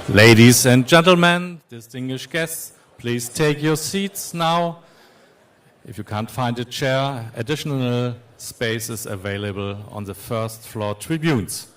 Ladies and gentlemen, distinguished guests, please take your seats now. If you can't find a chair, additional space is available on the first floor tribunes.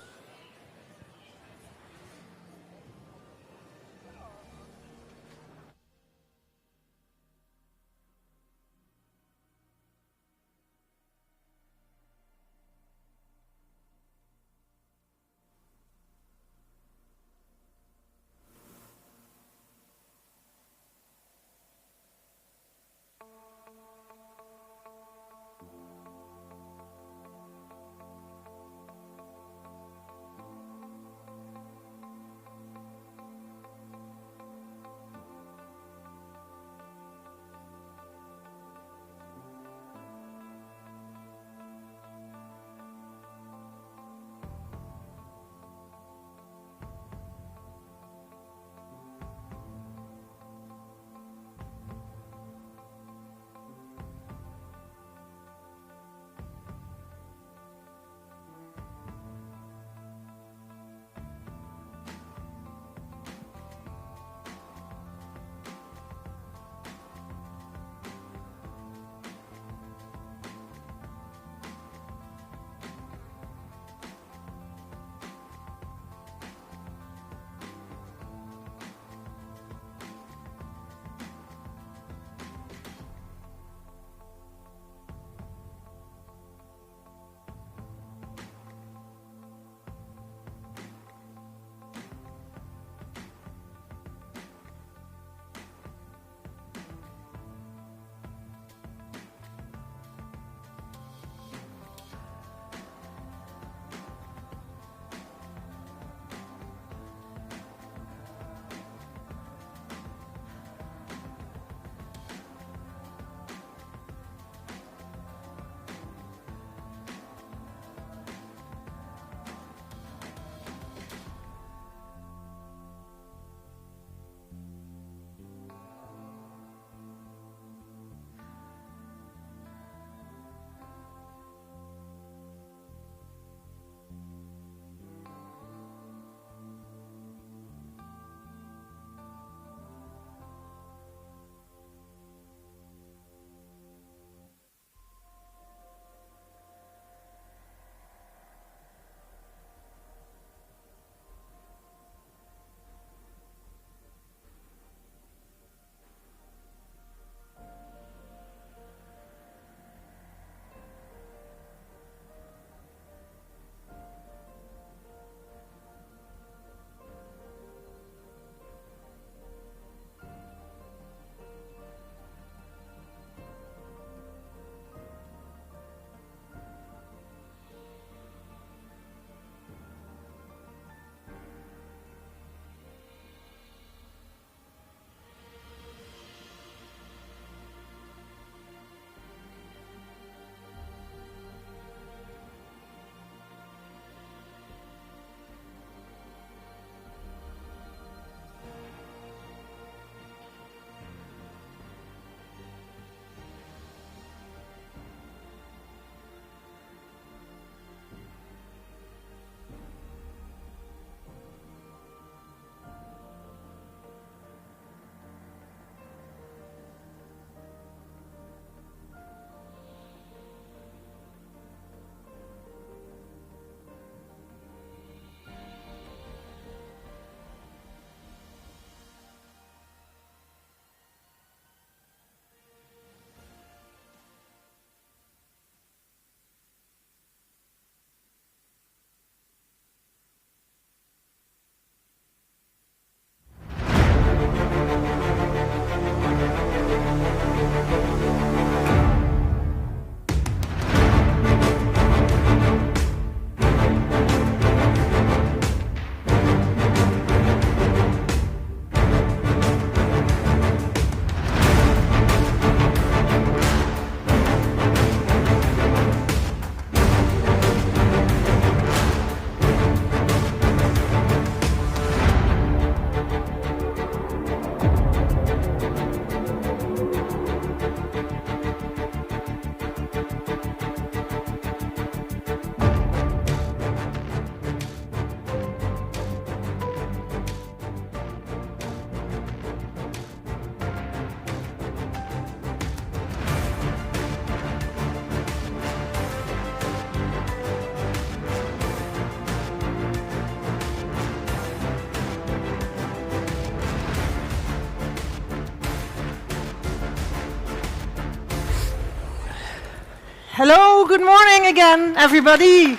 Hello, good morning again, everybody.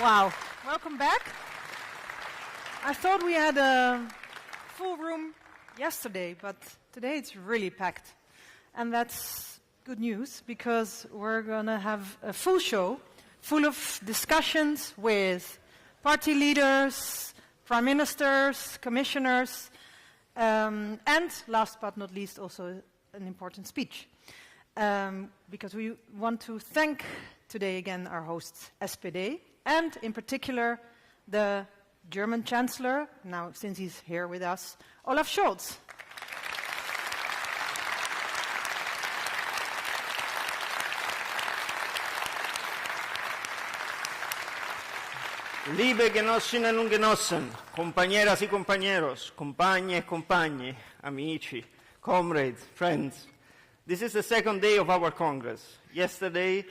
Wow, welcome back. I thought we had a full room yesterday, but today it's really packed. And that's good news, because we're going to have a full show full of discussions with party leaders, prime ministers, commissioners, and last but not least, also an important speech. Because we want to thank today again our hosts, SPD, and in particular the German Chancellor, now since he's here with us, Olaf Scholz. Liebe Genossinnen und Genossen, compañeras y compañeros, compagne e compagni, amici, comrades, friends. This is the second day of our Congress. Yesterday,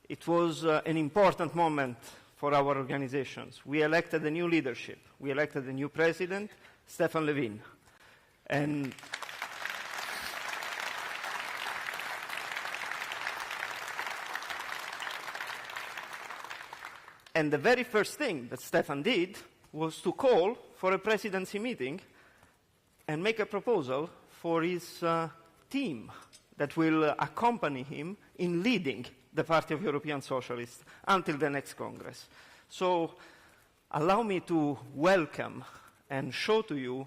it was an important moment for our organizations. We elected a new leadership. We elected a new president, Stefan Löfven. And the very first thing that Stefan did was to call for a presidency meeting and make a proposal for his team that will accompany him in leading the Party of European Socialists until the next Congress. So allow me to welcome and show to you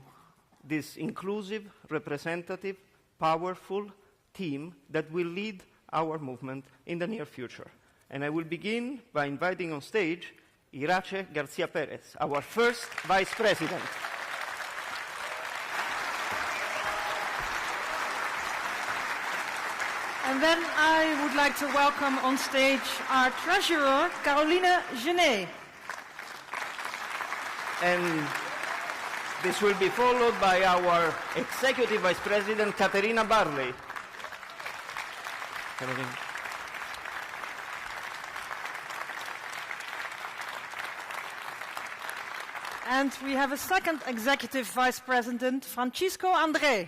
this inclusive, representative, powerful team that will lead our movement in the near future. And I will begin by inviting on stage Irache Garcia Perez, our first Vice President. And then I would like to welcome on stage our Treasurer, Caroline Genet. And this will be followed by our Executive Vice President, Caterina Barley. Caroline. And we have a second Executive Vice President, Francisco André.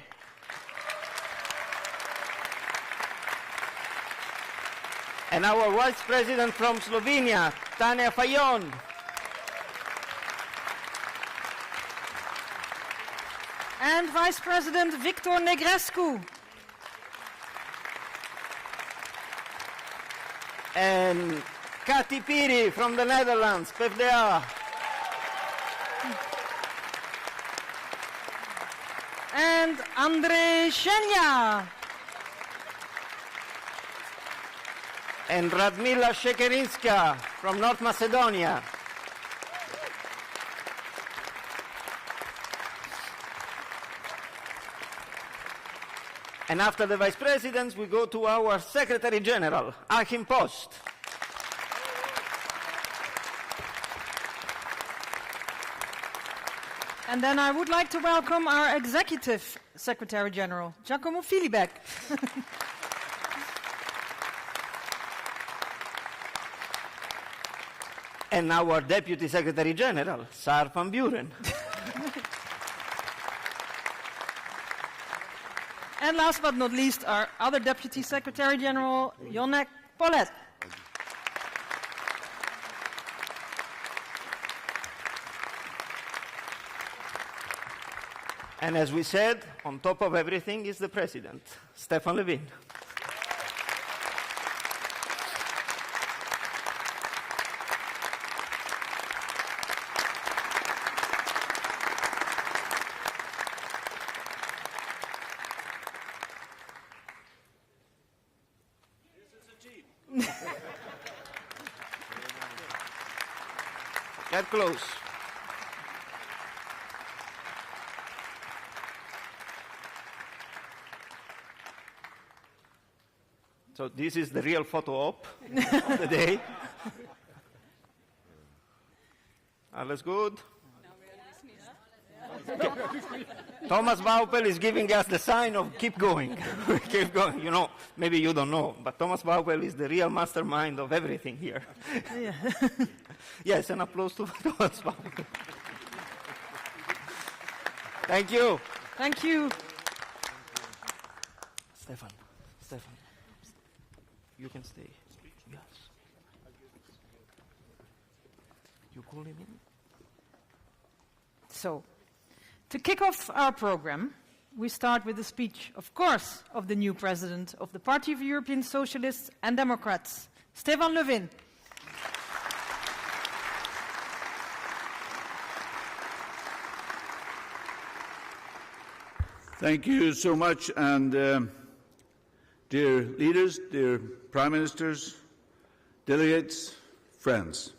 And our Vice President from Slovenia, Tanja Fajon. And Vice President Victor Negrescu. And Kati Piri from the Netherlands, PvdA. And Andrei Shenya. And Radmila Shekerinska from North Macedonia. And after the Vice Presidents, we go to our Secretary General, Achim Post. And then I would like to welcome our Executive Secretary General, Giacomo Filibeck. And our Deputy Secretary General, Saar van Buren. And last but not least, our other Deputy Secretary General, Jonnek Pollet. And as we said, on top of everything is the President, Stefan Löfven. Get close. So this is the real photo op of the day. Alles good? Thomas Baupel is giving us the sign of keep going. Keep going. You know, maybe you don't know, but Thomas Baupel is the real mastermind of everything here. Yeah. Yes, an applause to Thomas Baupel. Thank you. Thank you. Stefan, you can stay. You call him in? So, to kick off our program, we start with the speech, of course, of the new president of the Party of European Socialists and Democrats, Stefan Löfven. Thank you so much, and dear leaders, dear prime ministers, delegates, friends.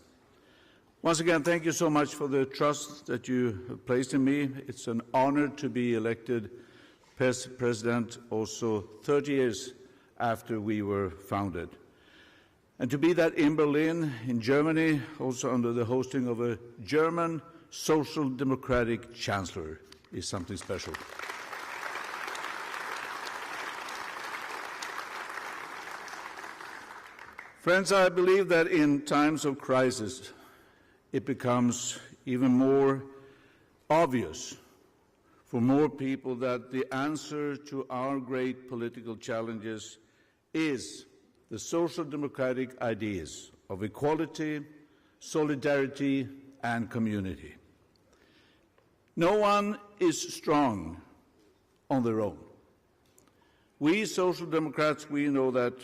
Once again, thank you so much for the trust that you have placed in me. It's an honor to be elected president also 30 years after we were founded. And to be that in Berlin, in Germany, also under the hosting of a German social democratic chancellor, is something special. Friends, I believe that in times of crisis, it becomes even more obvious for more people that the answer to our great political challenges is the social democratic ideas of equality, solidarity, and community. No one is strong on their own. We social democrats, we know that,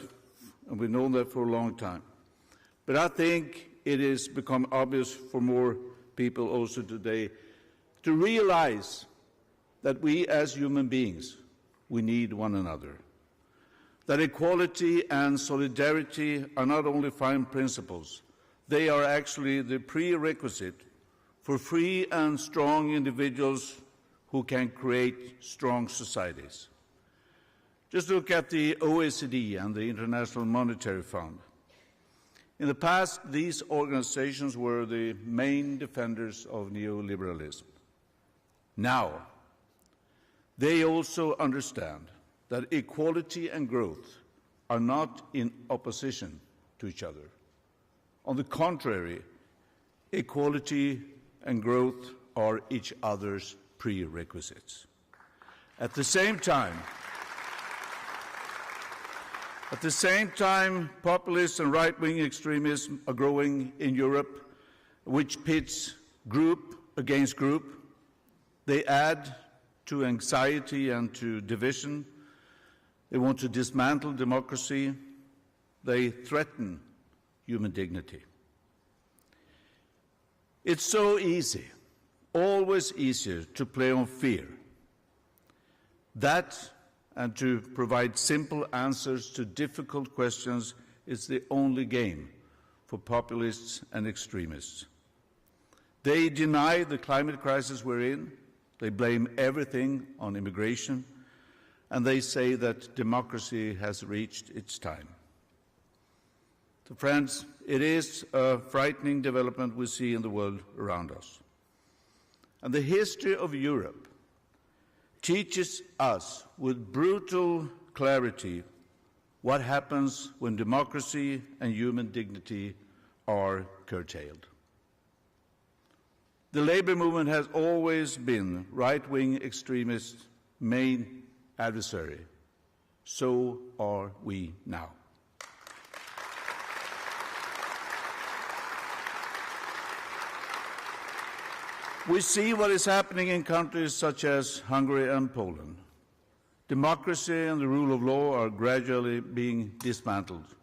and we've known that for a long time. But I think it has become obvious for more people also today to realize that we as human beings, we need one another. That equality and solidarity are not only fine principles, they are actually the prerequisite for free and strong individuals who can create strong societies. Just look at the OECD and the International Monetary Fund. In the past, these organizations were the main defenders of neoliberalism. Now, they also understand that equality and growth are not in opposition to each other. On the contrary, equality and growth are each other's prerequisites. At the same time, populists and right-wing extremism are growing in Europe, which pits group against group. They add to anxiety and to division. They want to dismantle democracy. They threaten human dignity. It's so easy, always easier, to play on fear. That and to provide simple answers to difficult questions is the only game for populists and extremists. They deny the climate crisis we're in, they blame everything on immigration, and they say that democracy has reached its time. So, friends, it is a frightening development we see in the world around us. And the history of Europe teaches us with brutal clarity what happens when democracy and human dignity are curtailed. The labor movement has always been right-wing extremists' main adversary. So are we now. We see what is happening in countries such as Hungary and Poland. Democracy and the rule of law are gradually being dismantled.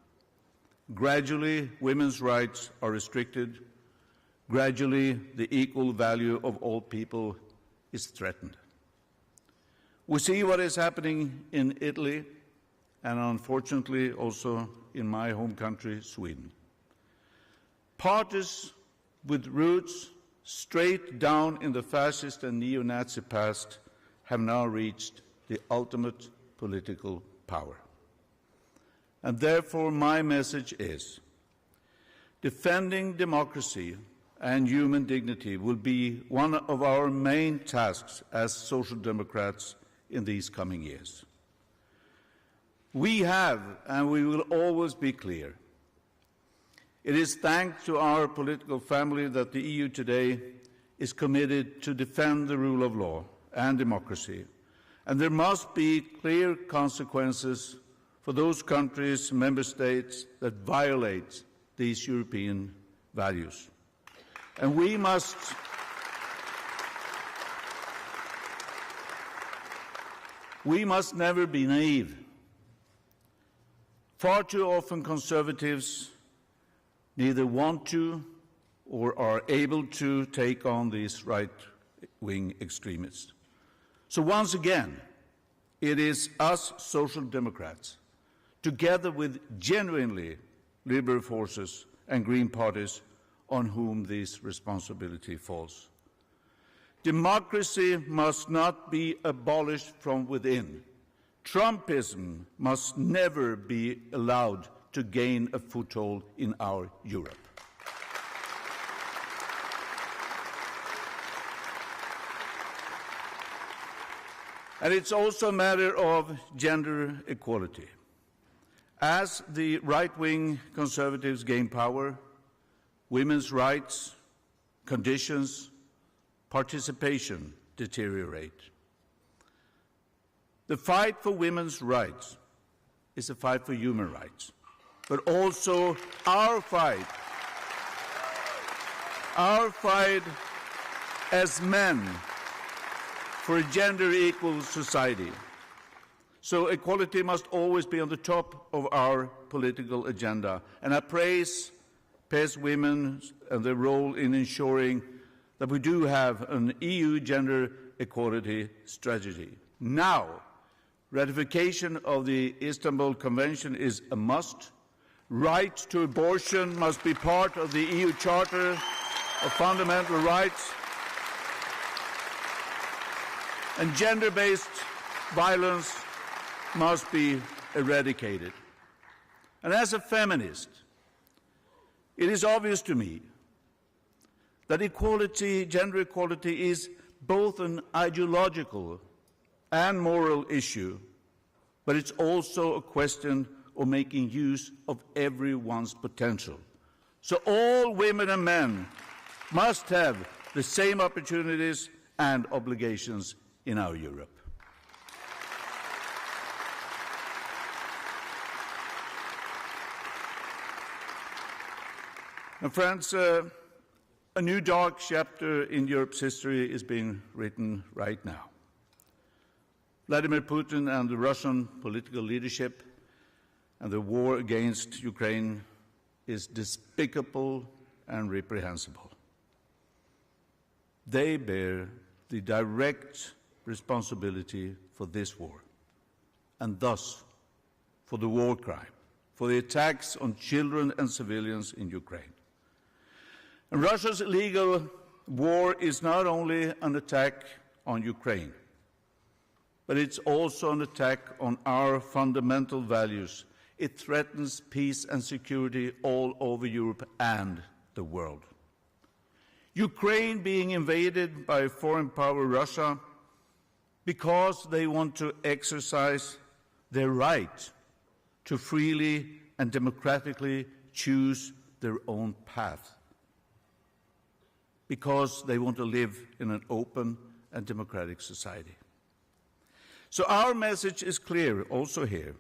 Gradually, women's rights are restricted. Gradually, the equal value of all people is threatened. We see what is happening in Italy and unfortunately also in my home country, Sweden. Parties with roots straight down in the fascist and neo-Nazi past have now reached the ultimate political power. And therefore my message is, defending democracy and human dignity will be one of our main tasks as social democrats in these coming years. We have, and we will always be clear, it is thanks to our political family that the EU today is committed to defend the rule of law and democracy, and there must be clear consequences for those countries, member states, that violate these European values. And we must never be naive. Far too often conservatives neither want to or are able to take on these right-wing extremists. So once again, it is us Social Democrats, together with genuinely liberal forces and Green parties, on whom this responsibility falls. Democracy must not be abolished from within. Trumpism must never be allowed to gain a foothold in our Europe. And it's also a matter of gender equality. As the right-wing conservatives gain power, women's rights, conditions, participation deteriorate. The fight for women's rights is a fight for human rights, but also our fight as men for a gender-equal society. So equality must always be on the top of our political agenda, and I praise women and their role in ensuring that we do have an EU gender equality strategy. Now, ratification of the Istanbul Convention is a must. Right to abortion must be part of the EU Charter of Fundamental Rights. And gender-based violence must be eradicated. And as a feminist, it is obvious to me that gender equality is both an ideological and moral issue, but it's also a question of making use of everyone's potential. So all women and men must have the same opportunities and obligations in our Europe. And friends, a new dark chapter in Europe's history is being written right now. Vladimir Putin and the Russian political leadership and the war against Ukraine is despicable and reprehensible. They bear the direct responsibility for this war, and thus for the war crime, for the attacks on children and civilians in Ukraine. And Russia's illegal war is not only an attack on Ukraine, but it's also an attack on our fundamental values. It threatens peace and security all over Europe and the world. Ukraine being invaded by a foreign power, Russia, because they want to exercise their right to freely and democratically choose their own path, because they want to live in an open and democratic society. So our message is clear also here.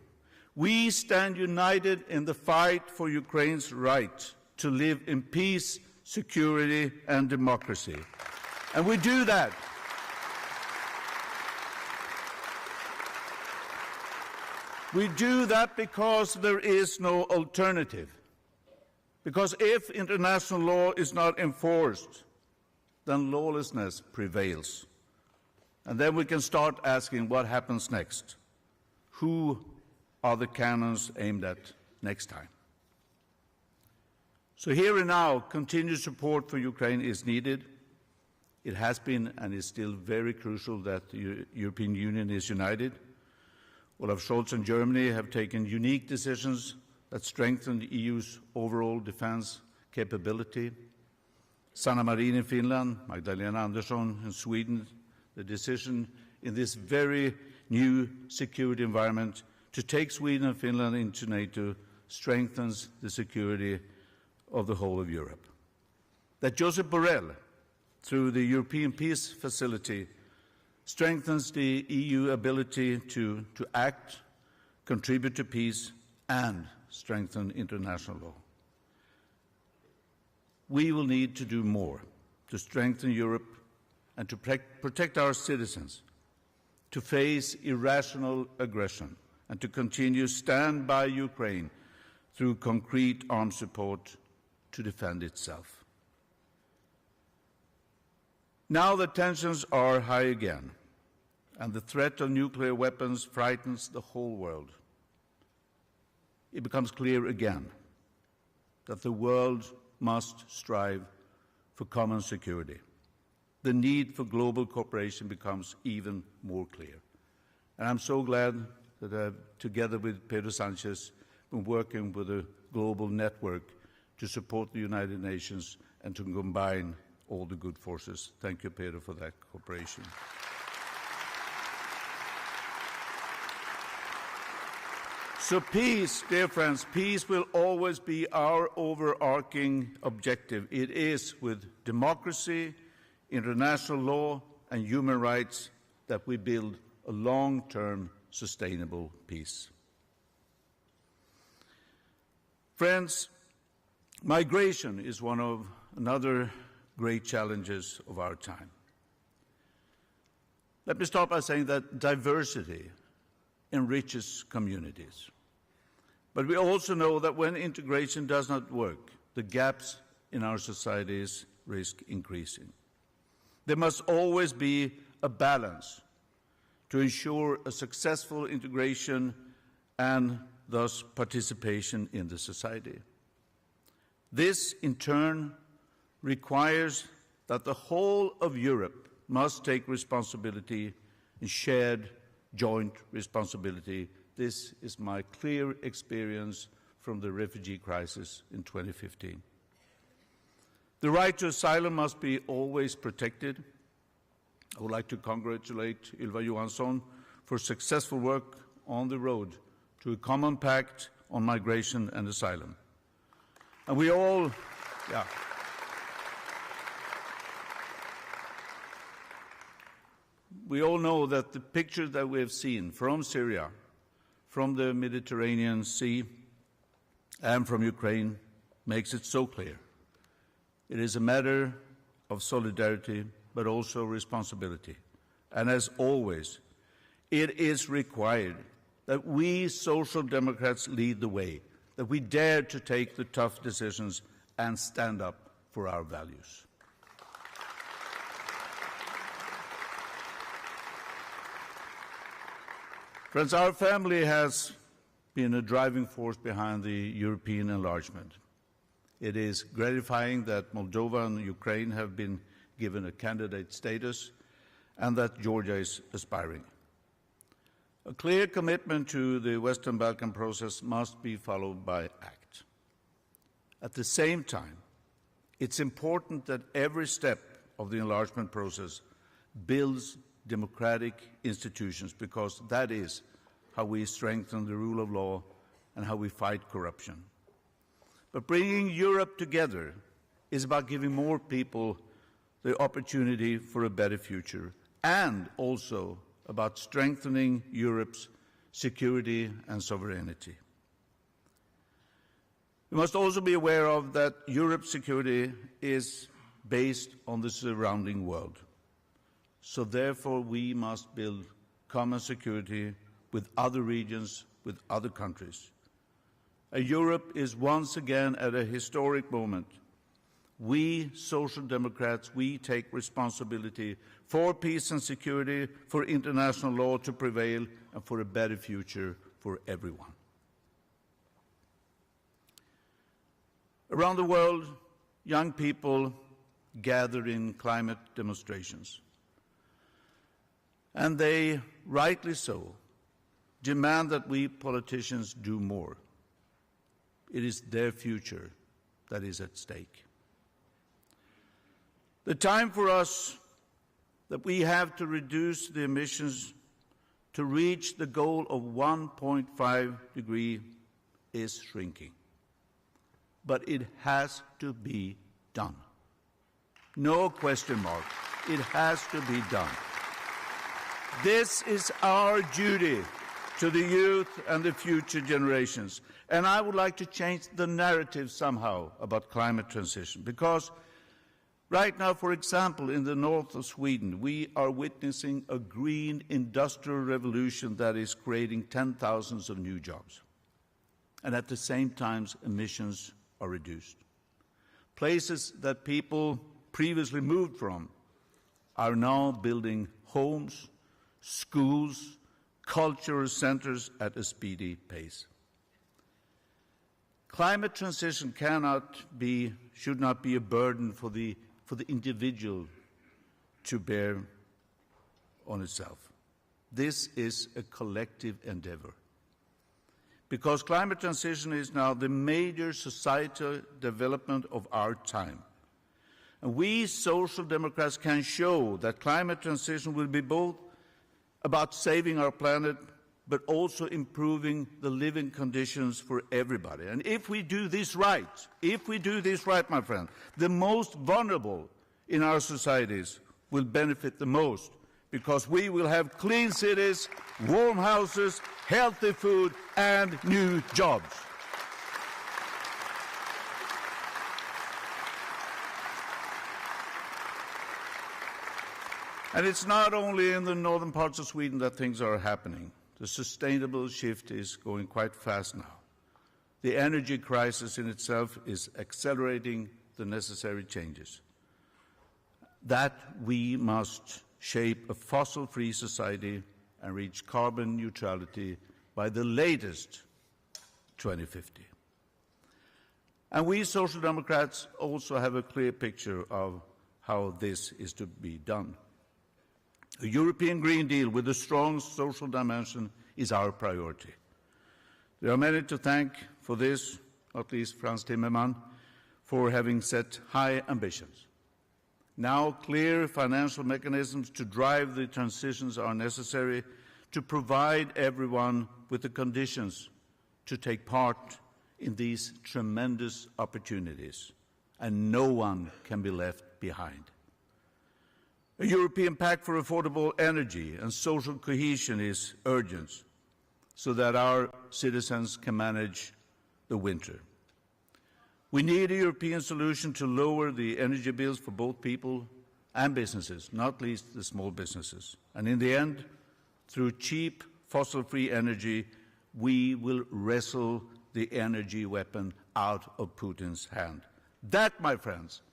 We stand united in the fight for Ukraine's right to live in peace, security, and democracy. And we do that because there is no alternative. Because if international law is not enforced, then lawlessness prevails. And then we can start asking what happens next. Who are the cannons aimed at next time? So here and now, continued support for Ukraine is needed. It has been and is still very crucial that the European Union is united. Olaf Scholz and Germany have taken unique decisions that strengthen the EU's overall defense capability. Sanna Marin in Finland, Magdalena Andersson in Sweden, the decision in this very new security environment to take Sweden and Finland into NATO strengthens the security of the whole of Europe. That Josep Borrell, through the European Peace Facility, strengthens the EU ability to act, contribute to peace, and strengthen international law. we will need to do more to strengthen Europe and to protect our citizens, to face irrational aggression, and to continue to stand by Ukraine through concrete armed support to defend itself. Now the tensions are high again, and the threat of nuclear weapons frightens the whole world. It becomes clear again that the world must strive for common security. The need for global cooperation becomes even more clear. And I'm so glad that I've, together with Pedro Sánchez, been working with a global network to support the United Nations and to combine all the good forces. Thank you, Pedro, for that cooperation. So peace, dear friends, peace will always be our overarching objective. It is with democracy, international law, and human rights that we build a long-term sustainable peace. Friends, migration is one of another great challenges of our time. Let me start by saying that diversity enriches communities. But we also know that when integration does not work, the gaps in our societies risk increasing. There must always be a balance to ensure a successful integration and thus participation in the society. This, in turn, requires that the whole of Europe must take responsibility and shared joint responsibility. This is my clear experience from the refugee crisis in 2015. The right to asylum must be always protected. I would like to congratulate Ylva Johansson for successful work on the road to a common pact on migration and asylum. And we all know that the picture that we have seen from Syria, from the Mediterranean Sea, and from Ukraine makes it so clear. It is a matter of solidarity, but also responsibility. And as always, it is required that we Social Democrats lead the way, that we dare to take the tough decisions and stand up for our values. Friends, our family has been a driving force behind the European enlargement. It is gratifying that Moldova and Ukraine have been given a candidate status and that Georgia is aspiring. A clear commitment to the Western Balkan process must be followed by act. At the same time, it's important that every step of the enlargement process builds democratic institutions, because that is how we strengthen the rule of law and how we fight corruption. But bringing Europe together is about giving more people the opportunity for a better future, and also about strengthening Europe's security and sovereignty. We must also be aware of that Europe's security is based on the surrounding world. So therefore, we must build common security with other regions, with other countries. Europe is once again at a historic moment. We, Social Democrats, we take responsibility for peace and security, for international law to prevail, and for a better future for everyone. Around the world, young people gather in climate demonstrations. And they, rightly so, demand that we politicians do more. It is their future that is at stake. The time for us that we have to reduce the emissions to reach the goal of 1.5 degrees is shrinking. But it has to be done. No question mark. It has to be done. This is our duty to the youth and the future generations. And I would like to change the narrative somehow about climate transition, because right now, for example, in the north of Sweden, we are witnessing a green industrial revolution that is creating 10,000 of new jobs. And at the same time, emissions are reduced. Places that people previously moved from are now building homes, schools, cultural centers at a speedy pace. Climate transition should not be a burden for the individual to bear on itself. This is a collective endeavor, because climate transition is now the major societal development of our time. And we Social Democrats can show that climate transition will be both about saving our planet, but also improving the living conditions for everybody. And if we do this right, my friend, the most vulnerable in our societies will benefit the most, because we will have clean cities, warm houses, healthy food, and new jobs. And it's not only in the northern parts of Sweden that things are happening. The sustainable shift is going quite fast now. The energy crisis in itself is accelerating the necessary changes. That we must shape a fossil-free society and reach carbon neutrality by the latest 2050. And we Social Democrats also have a clear picture of how this is to be done. A European Green Deal with a strong social dimension is our priority. There are many to thank for this, not least Frans Timmermans, for having set high ambitions. Now clear financial mechanisms to drive the transitions are necessary to provide everyone with the conditions to take part in these tremendous opportunities, and no one can be left behind. A European Pact for Affordable Energy and Social Cohesion is urgent, so that our citizens can manage the winter. We need a European solution to lower the energy bills for both people and businesses, not least the small businesses. And in the end, through cheap fossil-free energy, we will wrestle the energy weapon out of Putin's hand. That, my friends,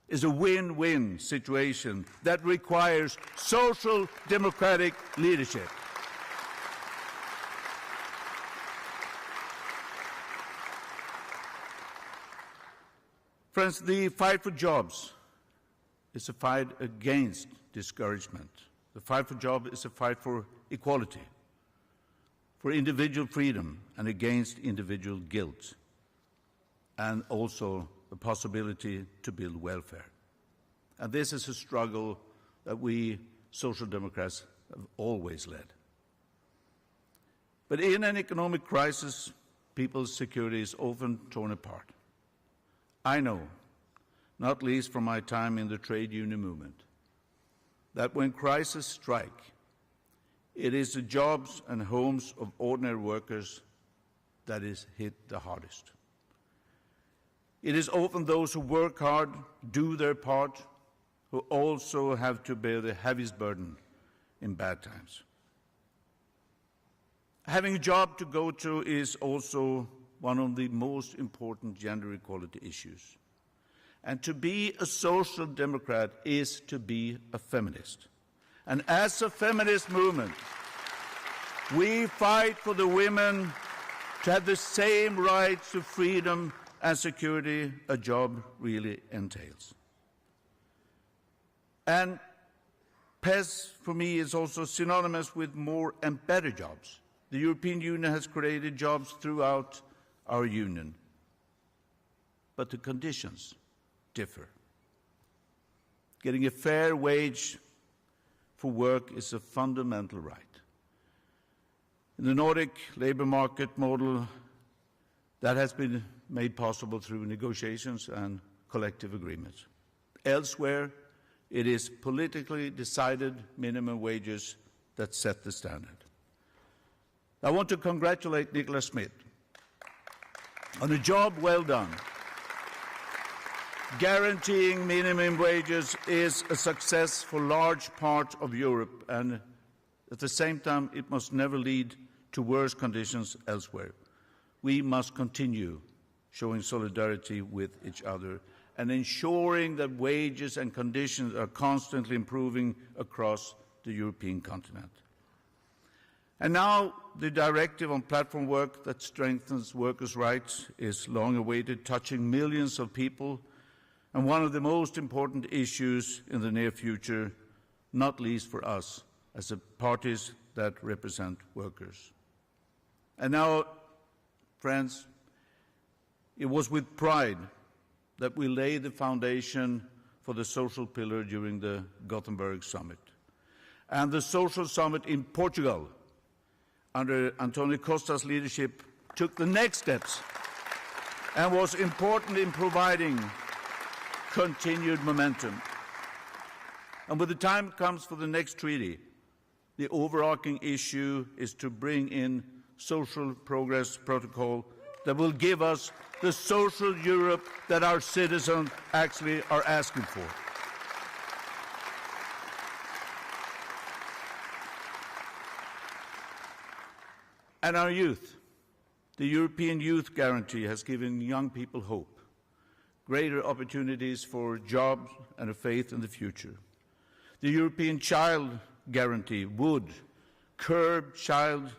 is a win-win situation that requires social democratic leadership. Friends, the fight for jobs is a fight against discouragement. The fight for jobs is a fight for equality, for individual freedom, and against individual guilt, and also the possibility to build welfare. And this is a struggle that we Social Democrats have always led. But in an economic crisis, people's security is often torn apart. I know, not least from my time in the trade union movement, that when crises strike, it is the jobs and homes of ordinary workers that is hit the hardest. It is often those who work hard, do their part, who also have to bear the heaviest burden in bad times. Having a job to go to is also one of the most important gender equality issues. And to be a social democrat is to be a feminist. And as a feminist movement, we fight for the women to have the same rights to freedom and security a job really entails. And PES, for me, is also synonymous with more and better jobs. The European Union has created jobs throughout our union, but the conditions differ. Getting a fair wage for work is a fundamental right. In the Nordic labour market model, that has been made possible through negotiations and collective agreements. Elsewhere, it is politically decided minimum wages that set the standard. I want to congratulate Nicola Schmidt on a job well done. Guaranteeing minimum wages is a success for large parts of Europe, and at the same time, it must never lead to worse conditions elsewhere. We must continue showing solidarity with each other and ensuring that wages and conditions are constantly improving across the European continent. And now the directive on platform work that strengthens workers' rights is long awaited, touching millions of people, and one of the most important issues in the near future, not least for us as the parties that represent workers. And now, friends, it was with pride that we laid the foundation for the social pillar during the Gothenburg summit. And the social summit in Portugal, under Antonio Costa's leadership, took the next steps and was important in providing continued momentum. And when the time comes for the next treaty, the overarching issue is to bring in social progress protocol that will give us the social Europe that our citizens actually are asking for. And our youth. The European Youth Guarantee has given young people hope, greater opportunities for jobs and a faith in the future. The European Child Guarantee would curb child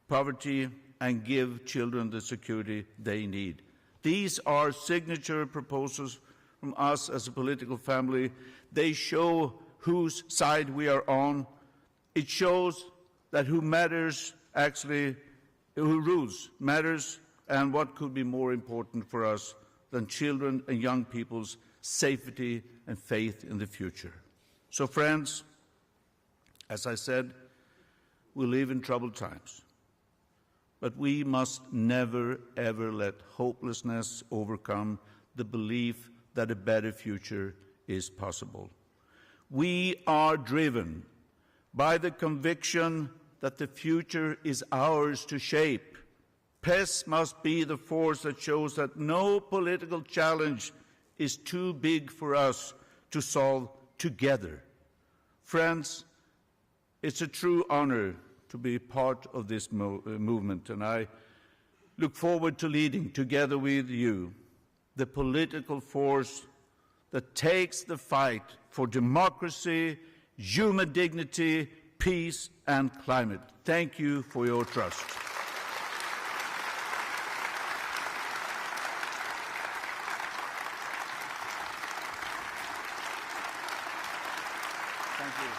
poverty and give children the security they need. These are signature proposals from us as a political family. They show whose side we are on. It shows that who rules matters, and what could be more important for us than children and young people's safety and faith in the future. So, friends, as I said, we live in troubled times. But we must never, ever let hopelessness overcome the belief that a better future is possible. We are driven by the conviction that the future is ours to shape. PES must be the force that shows that no political challenge is too big for us to solve together. Friends, it's a true honor to be part of this movement, and I look forward to leading, together with you, the political force that takes the fight for democracy, human dignity, peace, and climate. Thank you for your trust. Thank you.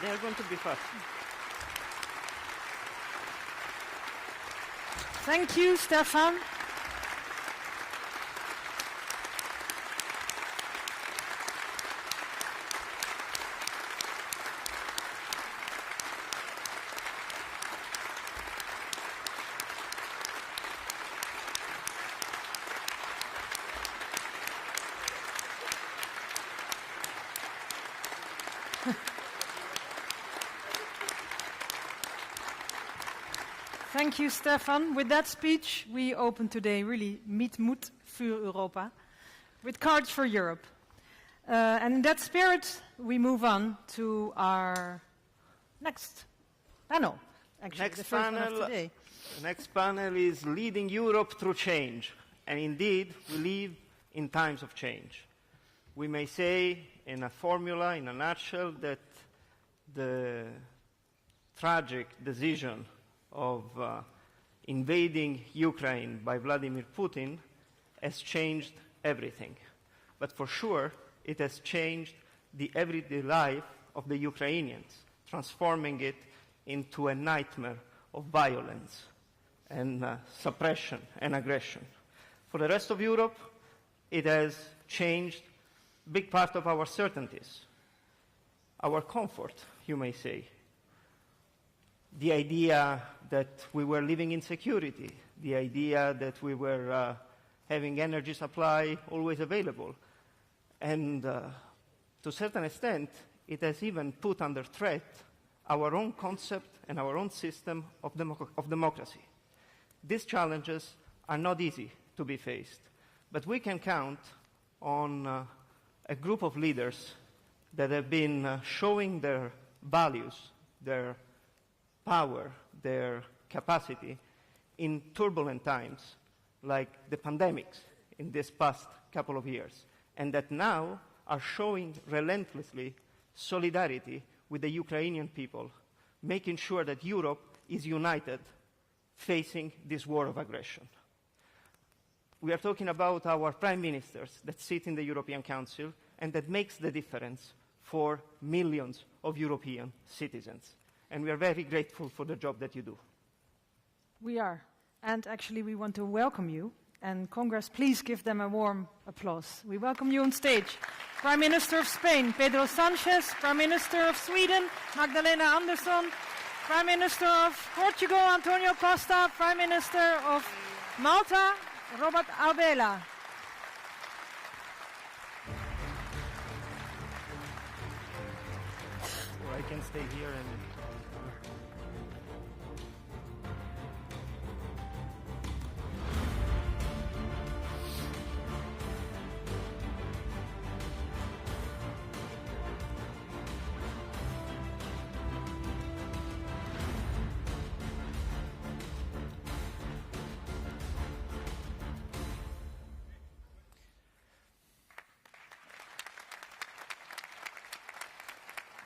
They are going to be fast. Thank you, Stefan. Thank you, Stefan. With that speech, we open today really Mit Moed für Europa, with Cards for Europe. And in that spirit, we move on to our next panel. Actually, the first one of today. The next panel is Leading Europe Through Change. And indeed, we live in times of change. We may say, in a formula, in a nutshell, that the tragic decision of invading Ukraine by Vladimir Putin has changed everything. But for sure, it has changed the everyday life of the Ukrainians, transforming it into a nightmare of violence and suppression and aggression. For the rest of Europe, it has changed a big part of our certainties, our comfort, you may say. the idea that we were living in security, the idea that we were having energy supply always available. And to a certain extent, it has even put under threat our own concept and our own system of democracy. These challenges are not easy to be faced, but we can count on a group of leaders that have been showing their values, their power, their capacity in turbulent times, like the pandemics in this past couple of years, and that now are showing relentlessly solidarity with the Ukrainian people, making sure that Europe is united facing this war of aggression. We are talking about our prime ministers that sit in the European Council and that makes the difference for millions of European citizens. And we are very grateful for the job that you do. We are. And actually, we want to welcome you. And Congress, please give them a warm applause. We welcome you on stage. Prime Minister of Spain, Pedro Sánchez. Prime Minister of Sweden, Magdalena Andersson. Prime Minister of Portugal, Antonio Costa. Prime Minister of Malta, Robert Abela. Or I can stay here and...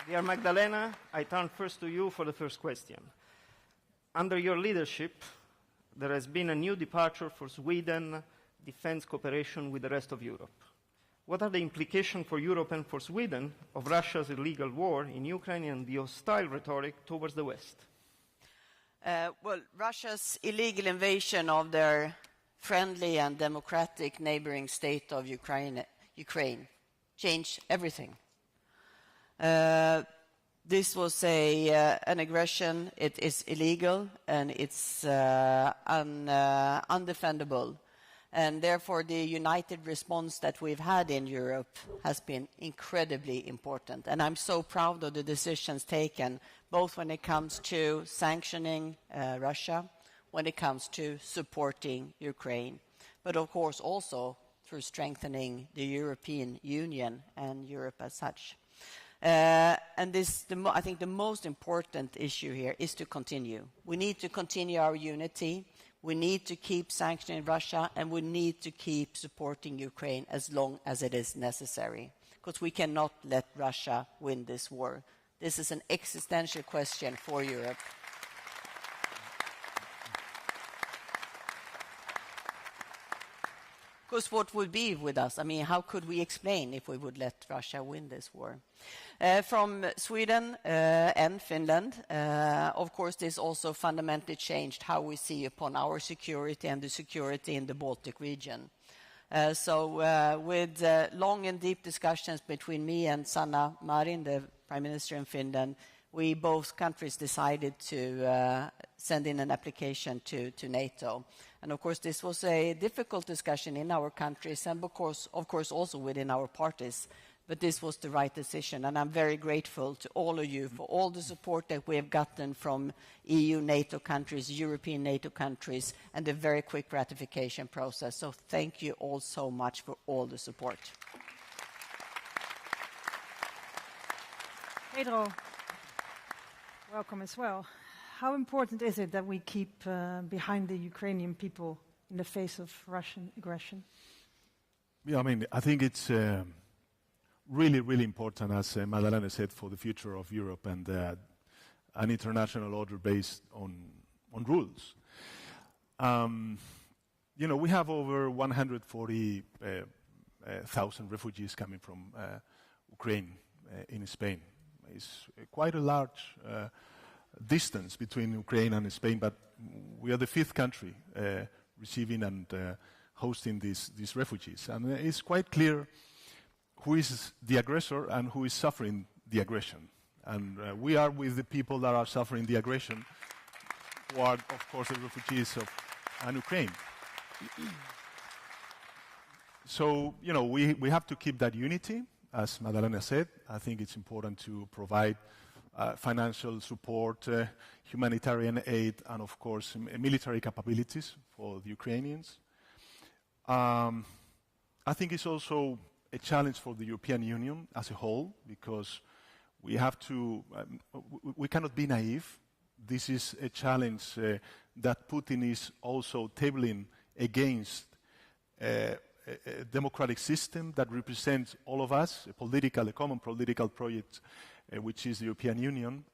Dear Magdalena, I turn first to you for the first question. Under your leadership, there has been a new departure for Sweden defense cooperation with the rest of Europe. What are the implications for Europe and for Sweden of Russia's illegal war in Ukraine and the hostile rhetoric towards the West? Well, Russia's illegal invasion of their friendly and democratic neighboring state of Ukraine changed everything. This was an aggression. It is illegal and it's undefendable. And therefore, the united response that we've had in Europe has been incredibly important. And I'm so proud of the decisions taken, both when it comes to sanctioning Russia, when it comes to supporting Ukraine, but of course also through strengthening the European Union and Europe as such. And I think the most important issue here is to continue. We need to continue our unity. We need to keep sanctioning Russia, and we need to keep supporting Ukraine as long as it is necessary, because we cannot let Russia win this war. This is an existential question for Europe. Because what would be with us? I mean, how could we explain if we would let Russia win this war? From Sweden and Finland, of course, this also fundamentally changed how we see upon our security and the security in the Baltic region. With long and deep discussions between me and Sanna Marin, the Prime Minister in Finland, we both countries decided to send in an application to NATO. And of course, this was a difficult discussion in our countries and of course also within our parties. But this was the right decision, and I'm very grateful to all of you for all the support that we have gotten from EU, NATO countries, European NATO countries, and the very quick ratification process. So thank you all so much for all the support. Pedro, welcome as well. How important is it that we keep behind the Ukrainian people in the face of Russian aggression? Yeah, I mean, I think it's really, really important, as Madalena said, for the future of Europe and an international order based on rules. We have over 140,000 refugees coming from Ukraine in Spain. It's quite a large distance between Ukraine and Spain, but we are the fifth country receiving and hosting these refugees. And it's quite clear who is the aggressor and who is suffering the aggression. And we are with the people that are suffering the aggression, who are, of course, the refugees of Ukraine. So, you know, we have to keep that unity. As Madalena said, I think it's important to provide financial support, humanitarian aid, and, of course, military capabilities for the Ukrainians. I think it's also a challenge for the European Union as a whole, because we have to, we cannot be naive. This is a challenge that Putin is also tabling against a democratic system that represents all of us, a common political project, which is the European Union.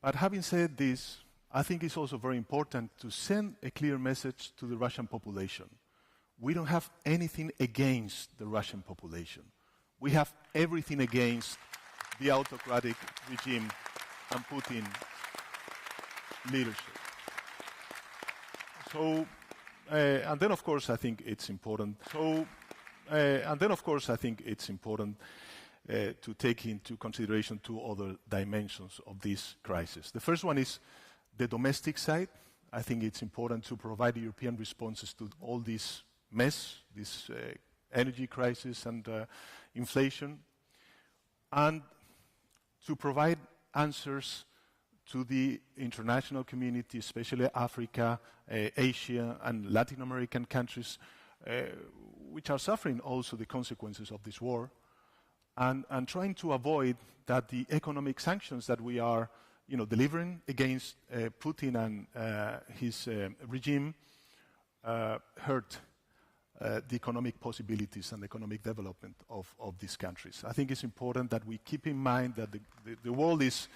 But having said this, I think it's also very important to send a clear message to the Russian population. We don't have anything against the Russian population. We have everything against the autocratic regime and Putin leadership. So, and then of course I think it's important. To take into consideration two other dimensions of this crisis. The first one is the domestic side. I think it's important to provide European responses to all this mess, this energy crisis and inflation, and to provide answers to the international community, especially Africa, Asia, and Latin American countries, which are suffering also the consequences of this war, and trying to avoid that the economic sanctions that we are, delivering against Putin and his regime hurt the economic possibilities and economic development of these countries. I think it's important that we keep in mind that the world is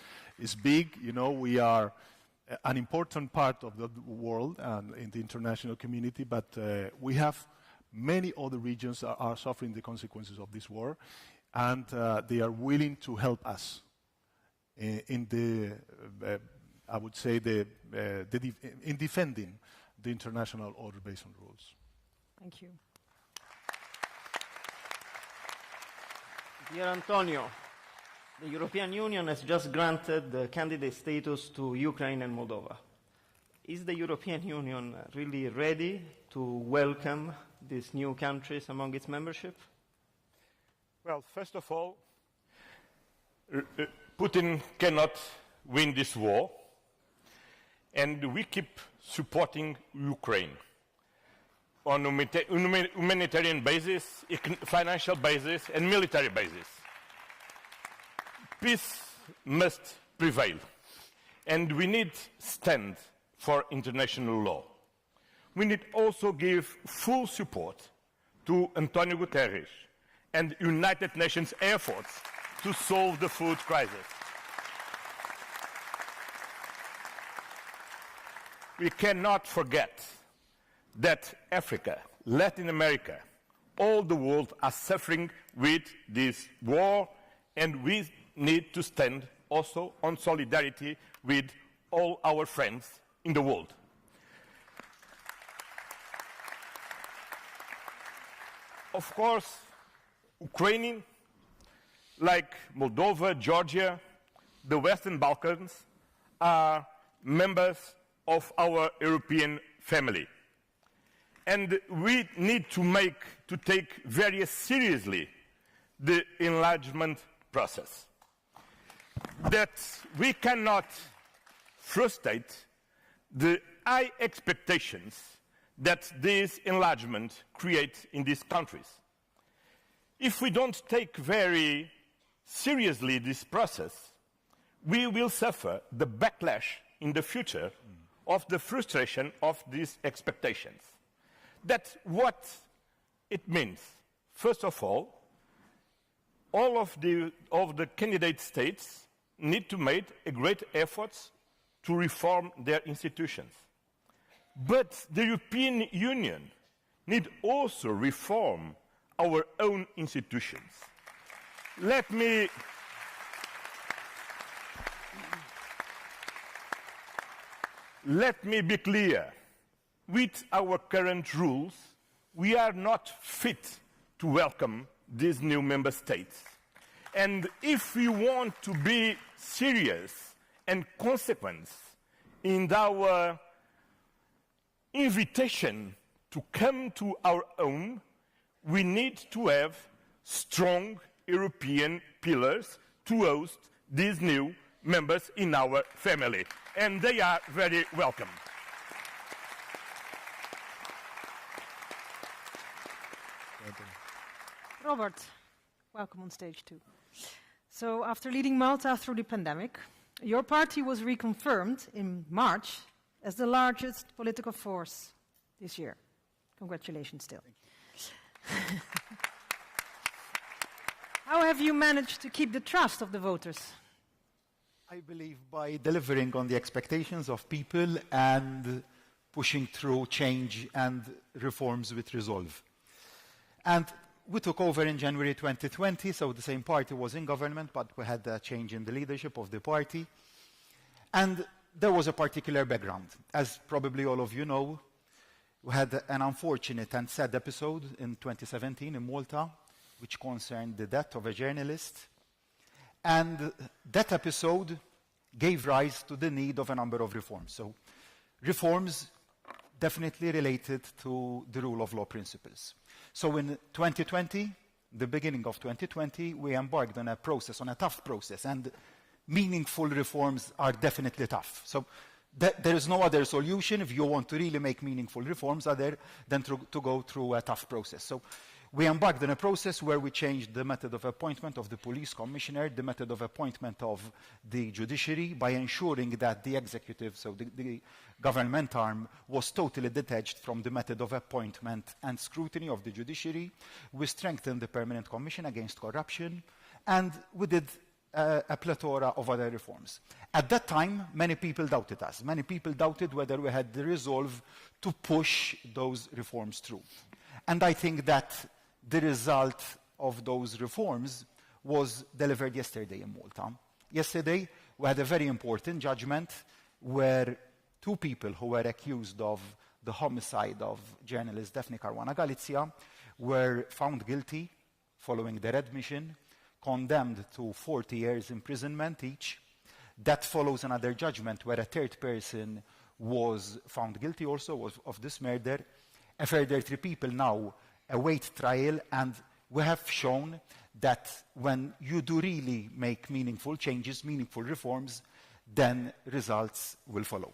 big. We are an important part of the world and in the international community, but we have many other regions that are suffering the consequences of this war, and they are willing to help us in defending the international order based on rules. Thank you. Dear Antonio, the European Union has just granted the candidate status to Ukraine and Moldova. Is the European Union really ready to welcome these new countries among its membership? Well, first of all, Putin cannot win this war, and we keep supporting Ukraine on a humanitarian basis, financial basis, and military basis. Peace must prevail, and we need stand for international law. We need also give full support to Antonio Guterres and United Nations efforts to solve the food crisis. We cannot forget that Africa, Latin America, all the world are suffering with this war, and we need to stand also on solidarity with all our friends in the world. Of course, Ukraine, like Moldova, Georgia, the Western Balkans, are members of our European family. And we need to take very seriously the enlargement process. That we cannot frustrate the high expectations that this enlargement creates in these countries. If we don't take very seriously this process, we will suffer the backlash in the future of the frustration of these expectations. That's what it means. First of all of the candidate states need to make a great efforts to reform their institutions. But the European Union need also reform our own institutions. Let me be clear. With our current rules, we are not fit to welcome these new member states. And if we want to be serious and consequent in our invitation to come to our own, we need to have strong European pillars to host these new members in our family. And they are very welcome. Robert, welcome on stage too. So after leading Malta through the pandemic, your party was reconfirmed in March as the largest political force this year. Congratulations still. How have you managed to keep the trust of the voters? I believe by delivering on the expectations of people and pushing through change and reforms with resolve. And we took over in January 2020, so the same party was in government, but we had a change in the leadership of the party. And there was a particular background. As probably all of you know, we had an unfortunate and sad episode in 2017 in Malta, which concerned the death of a journalist. And that episode gave rise to the need of a number of reforms. So reforms definitely related to the rule of law principles. So in 2020, the beginning of 2020, we embarked on a process, on a tough process, and meaningful reforms are definitely tough. So there is no other solution if you want to really make meaningful reforms other than to go through a tough process. So we embarked on a process where we changed the method of appointment of the police commissioner, the method of appointment of the judiciary, by ensuring that the executive, so the government arm, was totally detached from the method of appointment and scrutiny of the judiciary. We strengthened the Permanent Commission Against Corruption, and we did a plethora of other reforms. At that time, many people doubted us. Many people doubted whether we had the resolve to push those reforms through. And I think that the result of those reforms was delivered yesterday in Malta. Yesterday, we had a very important judgment where two people who were accused of the homicide of journalist Daphne Caruana Galizia were found guilty following their admission, condemned to 40 years imprisonment each. That follows another judgment where a third person was found guilty also of this murder. A further 3 people now await trial, and we have shown that when you do really make meaningful changes, meaningful reforms, then results will follow.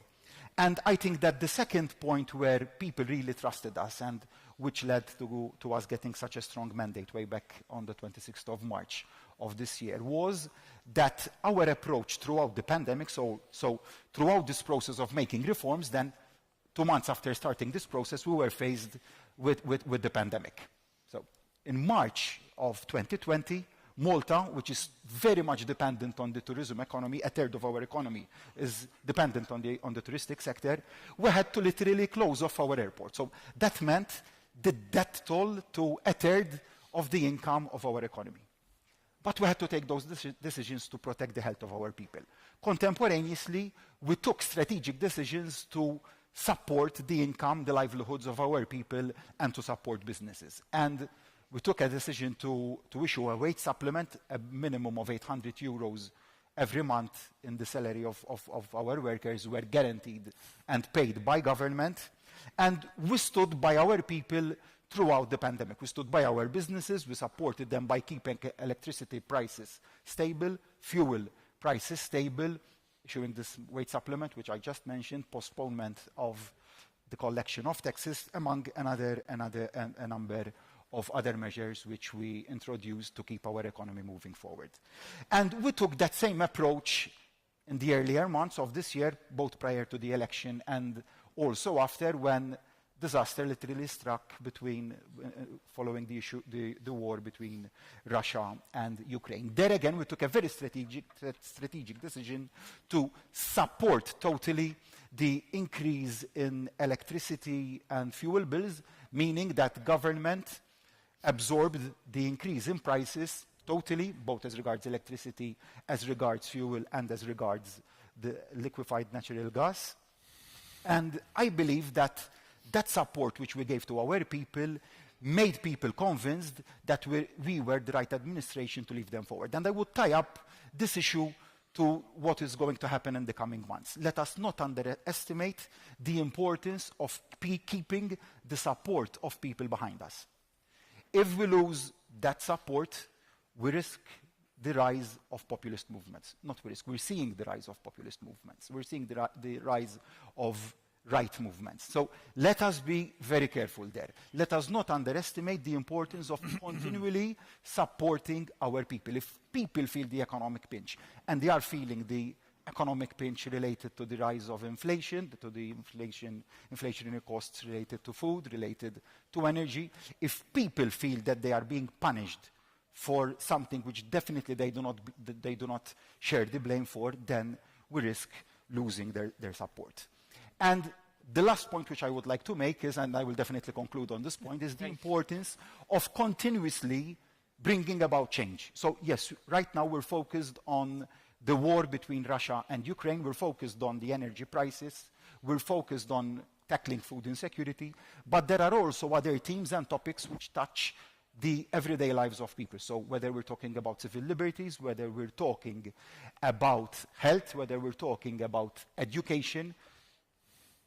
And I think that the second point where people really trusted us and which led to us getting such a strong mandate way back on the 26th of March of this year was that our approach throughout the pandemic, so throughout this process of making reforms, then 2 months after starting this process, we were faced with the pandemic. So in March of 2020, Malta, which is very much dependent on the tourism economy, a third of our economy is dependent on the touristic sector, we had to literally close off our airport. So that meant the death toll to a third of the income of our economy. But we had to take those decisions to protect the health of our people. Contemporaneously, we took strategic decisions to support the income, the livelihoods of our people, and to support businesses. And we took a decision to issue a wage supplement, a minimum of 800 euros every month in the salary of our workers were guaranteed and paid by government. And we stood by our people throughout the pandemic. We stood by our businesses. We supported them by keeping electricity prices stable, fuel prices stable, issuing this wage supplement, which I just mentioned, postponement of the collection of taxes, among a number of other measures which we introduced to keep our economy moving forward. And we took that same approach in the earlier months of this year, both prior to the election and also after, when disaster literally struck following the war between Russia and Ukraine. There again, we took a very strategic decision to support totally the increase in electricity and fuel bills, meaning that government absorbed the increase in prices totally, both as regards electricity, as regards fuel, and as regards the liquefied natural gas. And I believe that that support which we gave to our people made people convinced that we were the right administration to lead them forward. And I would tie up this issue to what is going to happen in the coming months. Let us not underestimate the importance of keeping the support of people behind us. If we lose that support, we risk the rise of populist movements. Not we risk, we're seeing the rise of populist movements. We're seeing the rise of right movements. So let us be very careful there. Let us not underestimate the importance of continually supporting our people. If people feel the economic pinch, and they are feeling the economic pinch related to the rise of inflation, to the inflationary costs related to food, related to energy, if people feel that they are being punished for something which definitely they do not share the blame for, then we risk losing their support. And the last point which I would like to make is, and I will definitely conclude on this point, is the importance of continuously bringing about change. So yes, right now we're focused on the war between Russia and Ukraine. We're focused on the energy prices. We're focused on tackling food insecurity. But there are also other themes and topics which touch the everyday lives of people. So whether we're talking about civil liberties, whether we're talking about health, whether we're talking about education.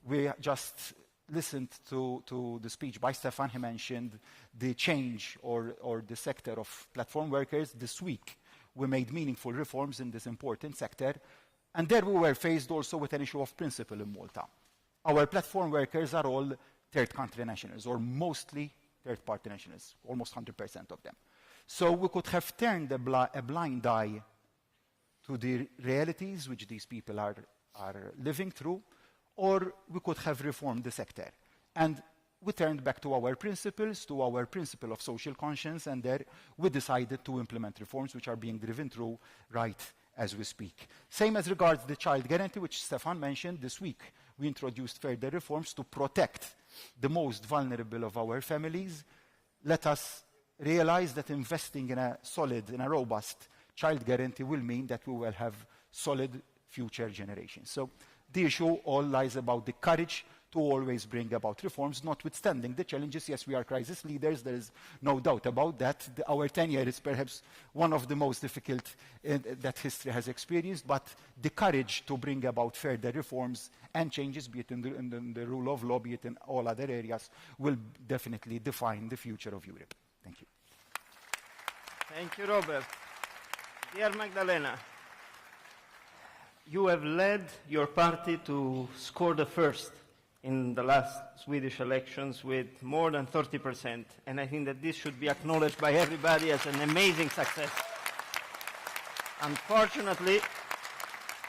We just listened to the speech by Stefan. He mentioned the change or the sector of platform workers. This week, we made meaningful reforms in this important sector. And there we were faced also with an issue of principle in Malta. Our platform workers are all third country nationals, or mostly third-party nationals, almost 100% of them. So we could have turned a blind eye to the realities which these people are living through, or we could have reformed the sector. And we turned back to our principles, to our principle of social conscience, and there we decided to implement reforms which are being driven through right as we speak. Same as regards the child guarantee, which Stefan mentioned this week. We introduced further reforms to protect the most vulnerable of our families. Let us realize that investing in a solid, in a robust child guarantee will mean that we will have solid future generations. So the issue all lies about the courage to always bring about reforms, notwithstanding the challenges. Yes, we are crisis leaders, there is no doubt about that. Our tenure is perhaps one of the most difficult that history has experienced, but the courage to bring about further reforms and changes, be it in the rule of law, be it in all other areas, will definitely define the future of Europe. Thank you. Thank you, Robert. Dear Magdalena, you have led your party to score the first in the last Swedish elections with more than 30%, and I think that this should be acknowledged by everybody as an amazing success. Unfortunately,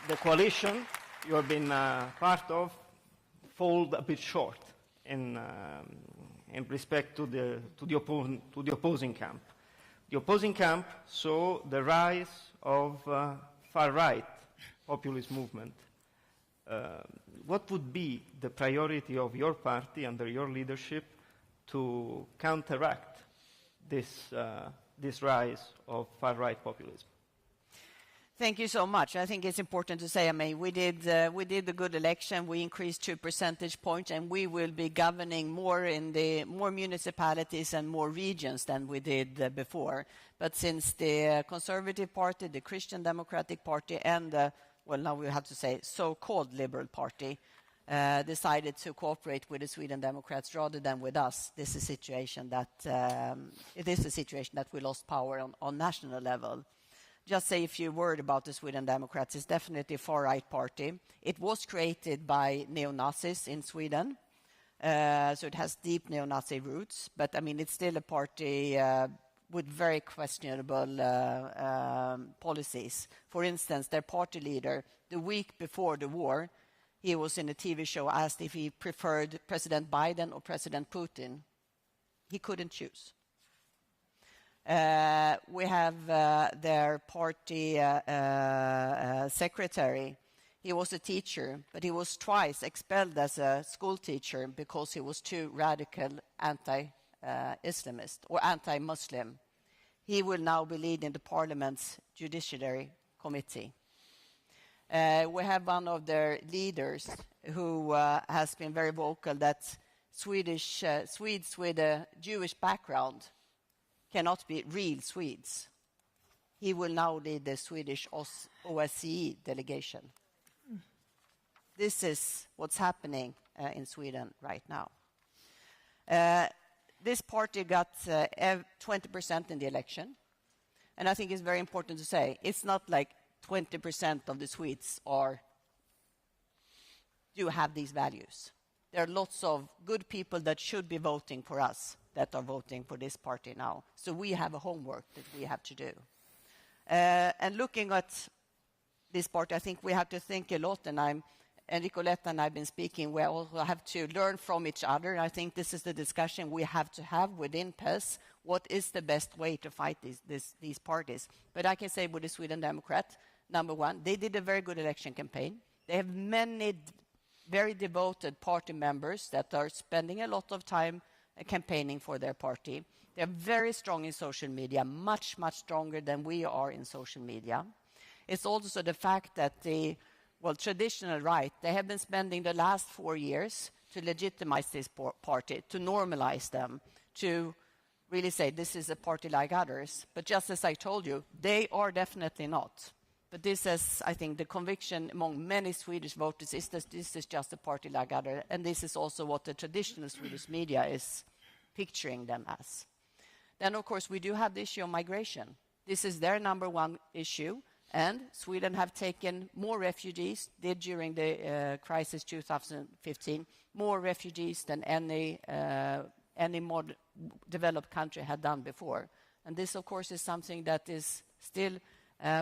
the coalition you have been part of falls a bit short in respect to the opposing camp. The opposing camp saw the rise of far-right populist movement. What would be the priority of your party under your leadership to counteract this rise of far-right populism? Thank you so much. I think it's important to say, I mean, we did a good election. We increased 2 percentage points, and we will be governing more in the more municipalities and more regions than we did before. But since the Conservative Party, the Christian Democratic Party, and well, now we have to say so-called Liberal Party, decided to cooperate with the Sweden Democrats rather than with us, it is a situation that we lost power on national level. Just say a few words about the Sweden Democrats. It's definitely a far-right party. It was created by neo-Nazis in Sweden, so it has deep neo-Nazi roots. But I mean, it's still a party with very questionable policies. For instance, their party leader, the week before the war, he was in a TV show asked if he preferred President Biden or President Putin. He couldn't choose. We have their party secretary. He was a teacher, but he was twice expelled as a school teacher because he was too radical anti-Islamist or anti-Muslim. He will now be leading the Parliament's Judiciary Committee. We have one of their leaders who has been very vocal that Swedes with a Jewish background cannot be real Swedes. He will now lead the Swedish OSCE delegation. This is what's happening in Sweden right now. This party got 20% in the election. And I think it's very important to say, it's not like 20% of the Swedes do have these values. There are lots of good people that should be voting for us that are voting for this party now. So we have a homework that we have to do. And looking at this party, I think we have to think a lot, and Nicoletta and I have been speaking, we also have to learn from each other. I think this is the discussion we have to have within PES. What is the best way to fight these parties? But I can say with the Sweden Democrat, number one, they did a very good election campaign. They have many very devoted party members that are spending a lot of time campaigning for their party. They're very strong in social media, much, much stronger than we are in social media. It's also the fact that the traditional right, they have been spending the last 4 years to legitimize this party, to normalize them, to really say this is a party like others. But just as I told you, they are definitely not. But this is, I think, the conviction among many Swedish voters is that this is just a party like others, and this is also what the traditional Swedish media is picturing them as. Then, of course, we do have the issue of migration. This is their number one issue. And Sweden have taken more refugees, did during the crisis 2015, more refugees than any more developed country had done before. And this, of course, is something that is still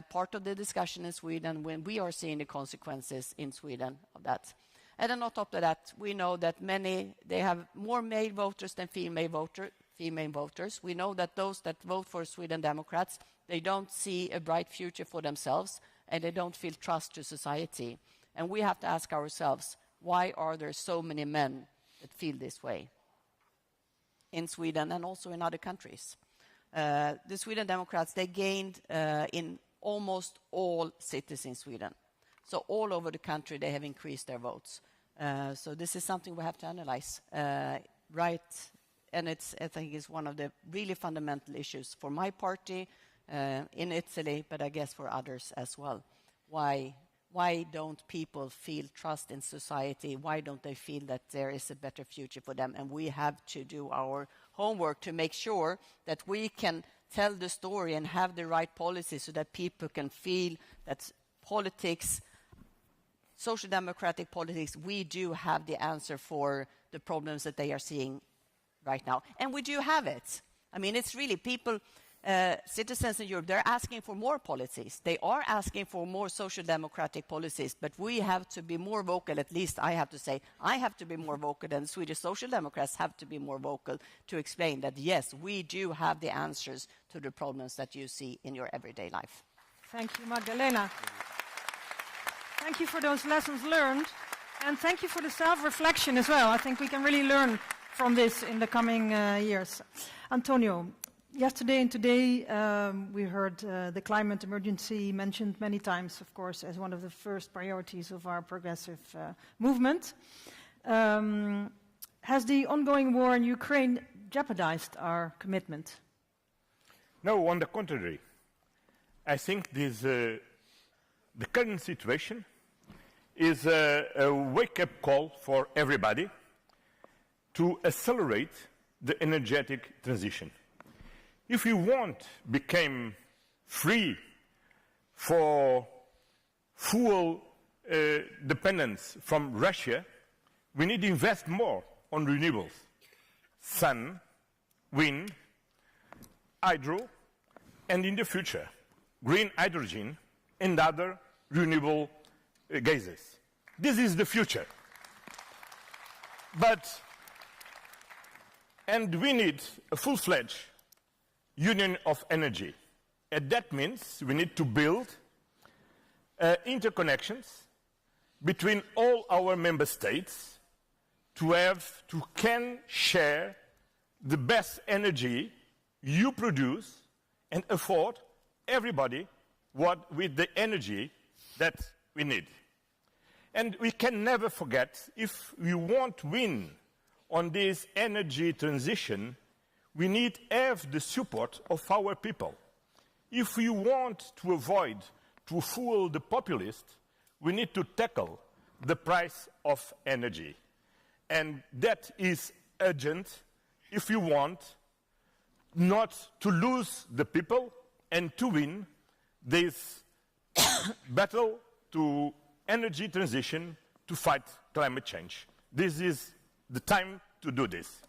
part of the discussion in Sweden when we are seeing the consequences in Sweden of that. And then on top of that, we know that they have more male voters than female voters. We know that those that vote for Sweden Democrats, they don't see a bright future for themselves, and they don't feel trust to society. And we have to ask ourselves, why are there so many men that feel this way in Sweden and also in other countries? The Sweden Democrats, they gained in almost all cities in Sweden. So all over the country, they have increased their votes. So this is something we have to analyze, right? And I think it's one of the really fundamental issues for my party in Italy, but I guess for others as well. Why don't people feel trust in society? Why don't they feel that there is a better future for them? And we have to do our homework to make sure that we can tell the story and have the right policy so that people can feel that politics, social democratic politics, we do have the answer for the problems that they are seeing right now. And we do have it. I mean, it's really people, citizens in Europe, they're asking for more policies. They are asking for more social democratic policies, but we have to be more vocal, at least I have to say. I have to be more vocal, and Swedish Social Democrats have to be more vocal to explain that, yes, we do have the answers to the problems that you see in your everyday life. Thank you, Magdalena. Thank you for those lessons learned, and thank you for the self-reflection as well. I think we can really learn from this in the coming years. Antonio, yesterday and today we heard the climate emergency mentioned many times, of course, as one of the first priorities of our progressive movement. Has the ongoing war in Ukraine jeopardized our commitment? No, on the contrary. I think the current situation is a wake-up call for everybody to accelerate the energetic transition. If we want to become free for fuel dependence from Russia, we need to invest more on renewables, sun, wind, hydro, and in the future, green hydrogen and other renewable gases. This is the future. And we need a full-fledged union of energy. And that means we need to build interconnections between all our member states to can share the best energy you produce and afford everybody with the energy that we need. And we can never forget, if we want to win on this energy transition, we need to have the support of our people. If we want to avoid to fool the populists, we need to tackle the price of energy. And that is urgent if you want not to lose the people and to win this battle to energy transition to fight climate change. This is the time to do this.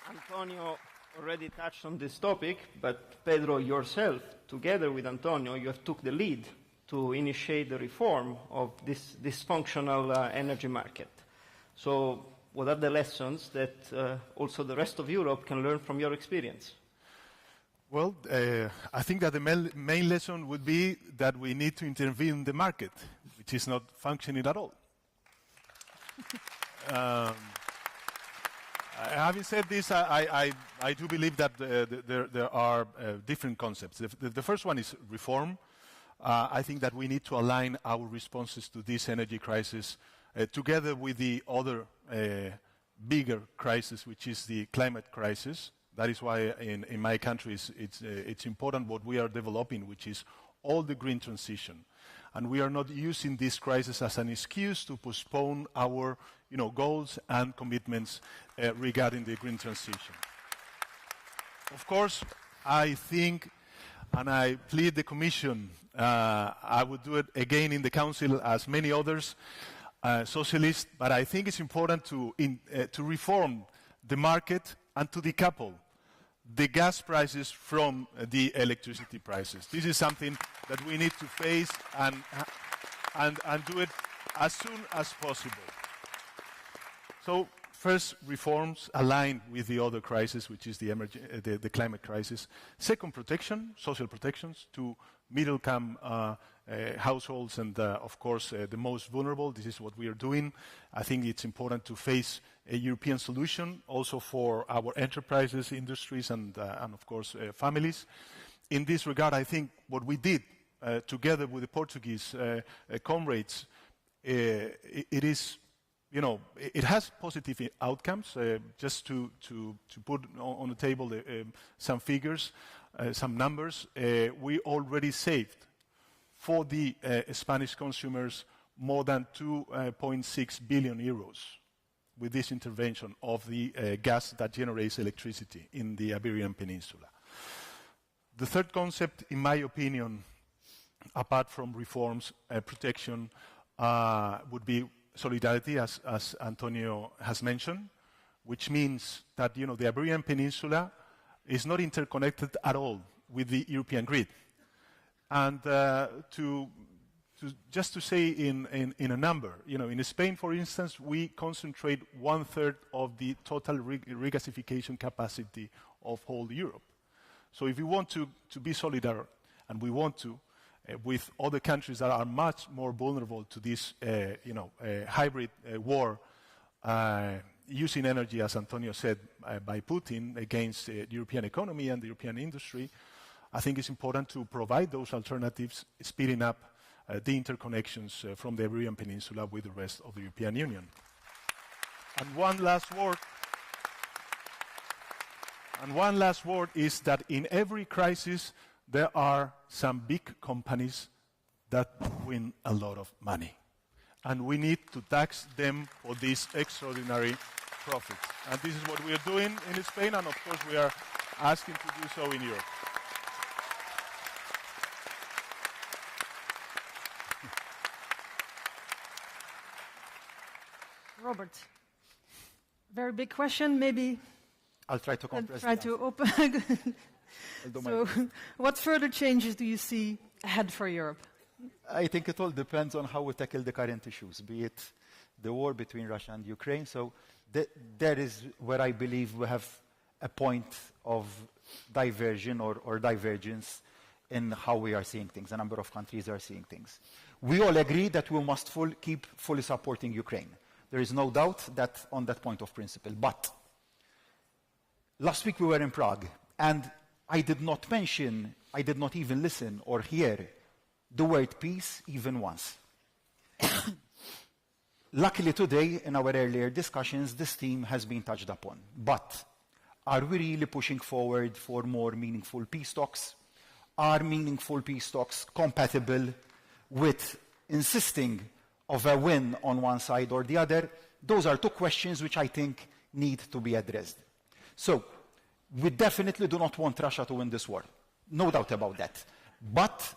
Antonio already touched on this topic, but Pedro, yourself, together with Antonio, you have took the lead to initiate the reform of this dysfunctional energy market. So what are the lessons that also the rest of Europe can learn from your experience? Well, I think that the main lesson would be that we need to intervene in the market, which is not functioning at all. Having said this, I do believe that there are different concepts. The first one is reform. I think that we need to align our responses to this energy crisis together with the other bigger crisis, which is the climate crisis. That is why in my country it's important what we are developing, which is all the green transition. And we are not using this crisis as an excuse to postpone our goals and commitments regarding the green transition. Of course, I think, and I plead the Commission, I would do it again in the Council as many others, Socialist, but I think it's important to reform the market and to decouple the gas prices from the electricity prices. This is something that we need to face and do it as soon as possible. So first, reforms aligned with the other crisis, which is the climate crisis. Second, protection, social protections to middle-income households and, of course, the most vulnerable. This is what we are doing. I think it's important to face a European solution also for our enterprises, industries, and of course, families. In this regard, I think what we did together with the Portuguese comrades, it is, it has positive outcomes. Just to put on the table some figures, some numbers, we already saved for the Spanish consumers more than 2.6 billion euros with this intervention of the gas that generates electricity in the Iberian Peninsula. The third concept, in my opinion, apart from reforms, protection, would be solidarity, as Antonio has mentioned, which means that the Iberian Peninsula is not interconnected at all with the European grid. And just to say in a number, in Spain, for instance, we concentrate 1/3 of the total regasification capacity of whole Europe. So if we want to be solidar, and we want to, with other countries that are much more vulnerable to this, hybrid war, using energy, as Antonio said, by Putin against the European economy and the European industry, I think it's important to provide those alternatives, speeding up the interconnections from the Iberian Peninsula with the rest of the European Union. And one last word is that in every crisis, there are some big companies that win a lot of money. And we need to tax them for these extraordinary profits. And this is what we are doing in Spain, and of course we are asking to do so in Europe. Robert, very big question, maybe. I'll try to compress Try the to answer. open. I'll do my So, best. what further changes do you see ahead for Europe? I think it all depends on how we tackle the current issues, be it the war between Russia and Ukraine. So that is where I believe we have a point of diversion or divergence in how we are seeing things. A number of countries are seeing things. We all agree that we must keep fully supporting Ukraine. There is no doubt that on that point of principle. But last week we were in Prague, and I did not even listen or hear the word peace even once. Luckily today, in our earlier discussions, this theme has been touched upon. But are we really pushing forward for more meaningful peace talks? Are meaningful peace talks compatible with insisting of a win on one side or the other? Those are two questions which I think need to be addressed. So, we definitely do not want Russia to win this war. No doubt about that. But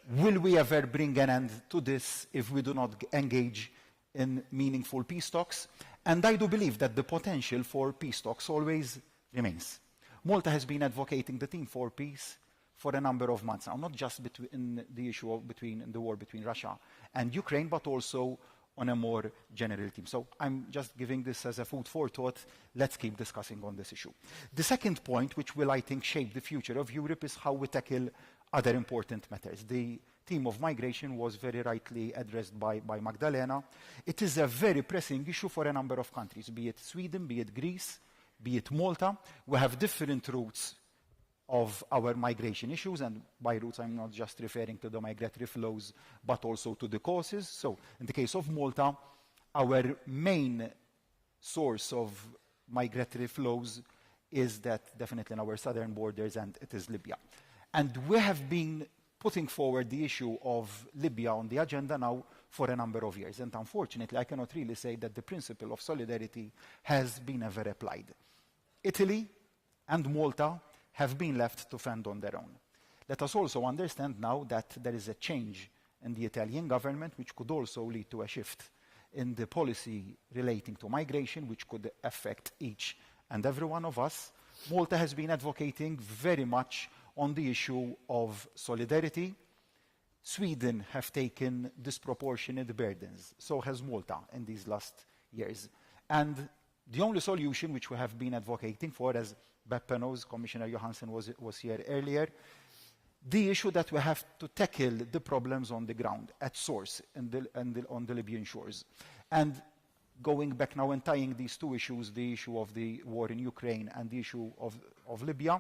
will we ever bring an end to this if we do not engage in meaningful peace talks? And I do believe that the potential for peace talks always remains. Malta has been advocating the theme for peace for a number of months now, not just in the issue of the war between Russia and Ukraine, but also on a more general theme. So I'm just giving this as a food for thought. Let's keep discussing on this issue. The second point, which will, I think, shape the future of Europe, is how we tackle other important matters. The theme of migration was very rightly addressed by Magdalena. It is a very pressing issue for a number of countries, be it Sweden, be it Greece, be it Malta. We have different routes of our migration issues, and by routes I'm not just referring to the migratory flows, but also to the causes. So in the case of Malta, our main source of migratory flows is that definitely in our southern borders, and it is Libya. And we have been putting forward the issue of Libya on the agenda now for a number of years. And unfortunately, I cannot really say that the principle of solidarity has been ever applied. Italy and Malta have been left to fend on their own. Let us also understand now that there is a change in the Italian government, which could also lead to a shift in the policy relating to migration, which could affect each and every one of us. Malta has been advocating very much on the issue of solidarity. Sweden have taken disproportionate burdens, so has Malta in these last years. And the only solution which we have been advocating for, as Beppe knows, Commissioner Johansson was here earlier, the issue that we have to tackle the problems on the ground, at source, on the Libyan shores. And going back now and tying these two issues, the issue of the war in Ukraine and the issue of Libya,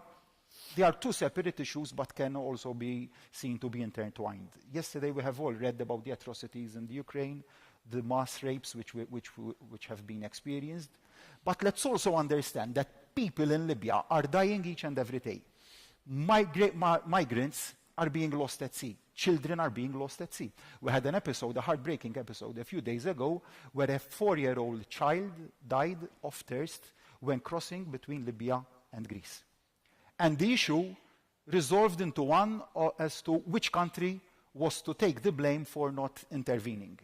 they are two separate issues, but can also be seen to be intertwined. Yesterday we have all read about the atrocities in the Ukraine, the mass rapes which have been experienced. But let's also understand that people in Libya are dying each and every day. Migrants are being lost at sea. Children are being lost at sea. We had an episode, a heartbreaking episode, a few days ago, where a 4-year-old child died of thirst when crossing between Libya and Greece. And the issue resolved into one as to which country was to take the blame for not intervening.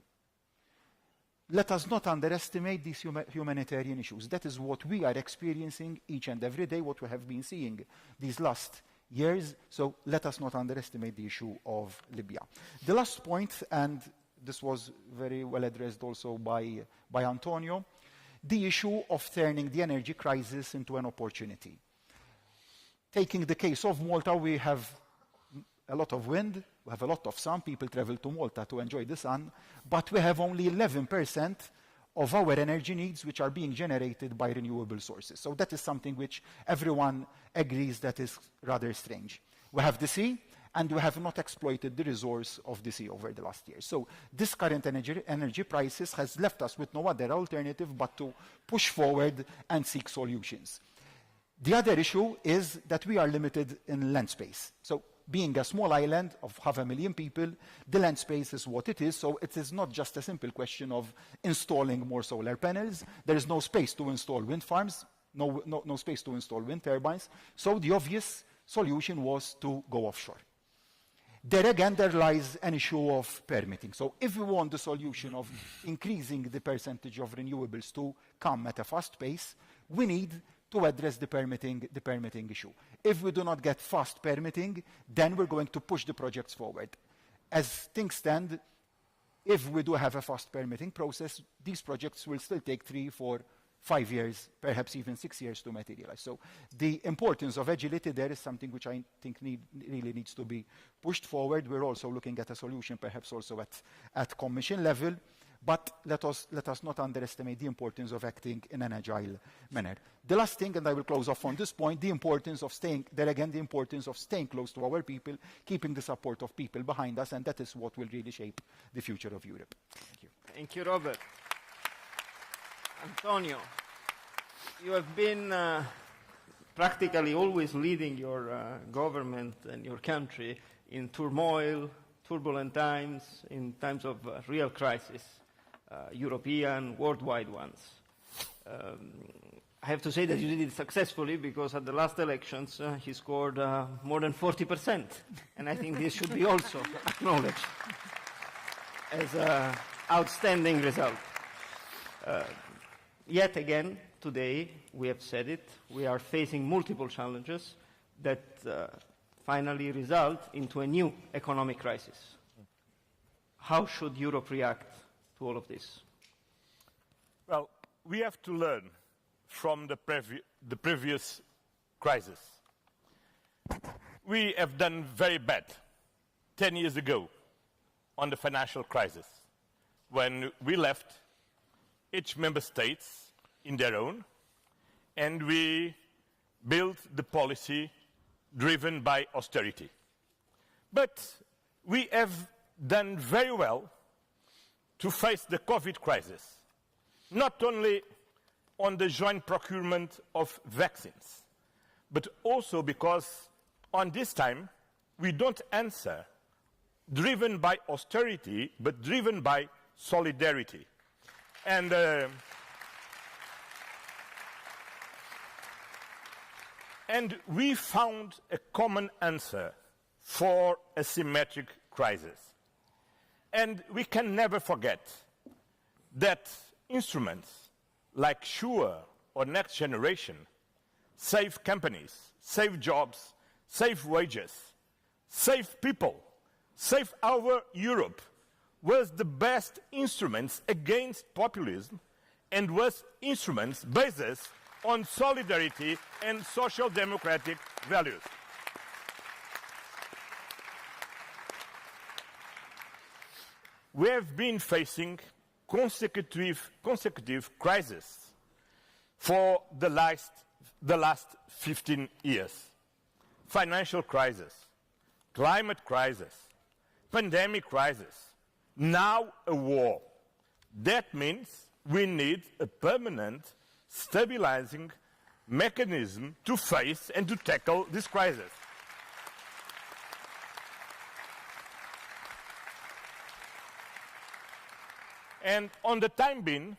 Let us not underestimate these humanitarian issues. That is what we are experiencing each and every day, what we have been seeing these last years. So let us not underestimate the issue of Libya. The last point, and this was very well addressed also by Antonio, the issue of turning the energy crisis into an opportunity. Taking the case of Malta, we have a lot of wind, we have a lot of sun, people travel to Malta to enjoy the sun, but we have only 11% of our energy needs which are being generated by renewable sources. So that is something which everyone agrees that is rather strange. We have the sea, and we have not exploited the resource of the sea over the last years. So this current energy crisis has left us with no other alternative but to push forward and seek solutions. The other issue is that we are limited in land space. So being a small island of 500,000 people, the land space is what it is. So it is not just a simple question of installing more solar panels. There is no space to install wind farms, no space to install wind turbines. So the obvious solution was to go offshore. There again, there lies an issue of permitting. So if we want the solution of increasing the percentage of renewables to come at a fast pace, we need to address the permitting issue. If we do not get fast permitting, then we're going to push the projects forward. As things stand, if we do have a fast permitting process, these projects will still take 3, 4, 5 years, perhaps even 6 years to materialize. So the importance of agility there is something which I think really needs to be pushed forward. We're also looking at a solution perhaps also at Commission level. But let us not underestimate the importance of acting in an agile manner. The last thing, and I will close off on this point, the importance of staying close to our people, keeping the support of people behind us, and that is what will really shape the future of Europe. Thank you. Thank you, Robert. Antonio, you have been practically always leading your government and your country in turmoil, turbulent times, in times of real crisis, European, worldwide ones. I have to say that you did it successfully, because at the last elections he scored more than 40%, and I think this should be also acknowledged as an outstanding result. Yet again, today, we have said it, we are facing multiple challenges that finally result into a new economic crisis. How should Europe react to all of this? Well, we have to learn from the previous crisis. We have done very bad 10 years ago on the financial crisis, when we left each member state in their own, and we built the policy driven by austerity. But we have done very well to face the COVID crisis, not only on the joint procurement of vaccines, but also because on this time we don't answer driven by austerity, but driven by solidarity. And we found a common answer for a symmetric crisis. And we can never forget that instruments like SURE or Next Generation save companies, save jobs, save wages, save people, save our Europe, was the best instruments against populism, and was instruments based on solidarity and social democratic values. We have been facing consecutive crises for the last 15 years. Financial crisis, climate crisis, pandemic crisis, now a war. That means we need a permanent stabilizing mechanism to face and to tackle this crisis. And on the time being,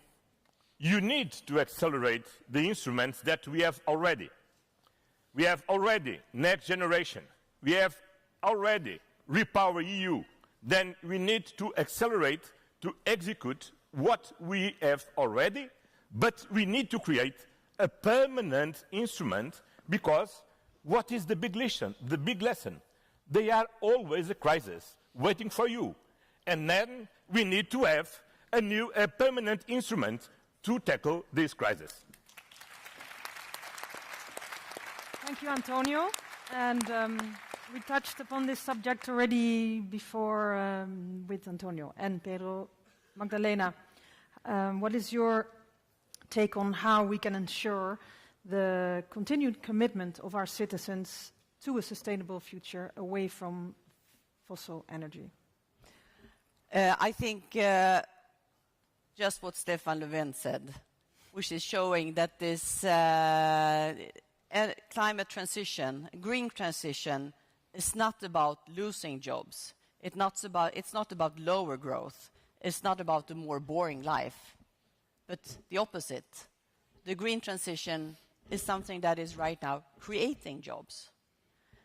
you need to accelerate the instruments that we have already. We have already Next Generation. We have already Repower EU. Then we need to accelerate to execute what we have already, but we need to create a permanent instrument, because what is the big lesson? The big lesson. They are always a crisis waiting for you. And then we need to have a permanent instrument to tackle this crisis. Thank you, Antonio. And we touched upon this subject already before with Antonio and Pedro. Magdalena, what is your take on how we can ensure the continued commitment of our citizens to a sustainable future away from fossil energy? I think just what Stefan Löfven said, which is showing that this climate transition, green transition, is not about losing jobs. It's not about lower growth. It's not about the more boring life, but the opposite. The green transition is something that is right now creating jobs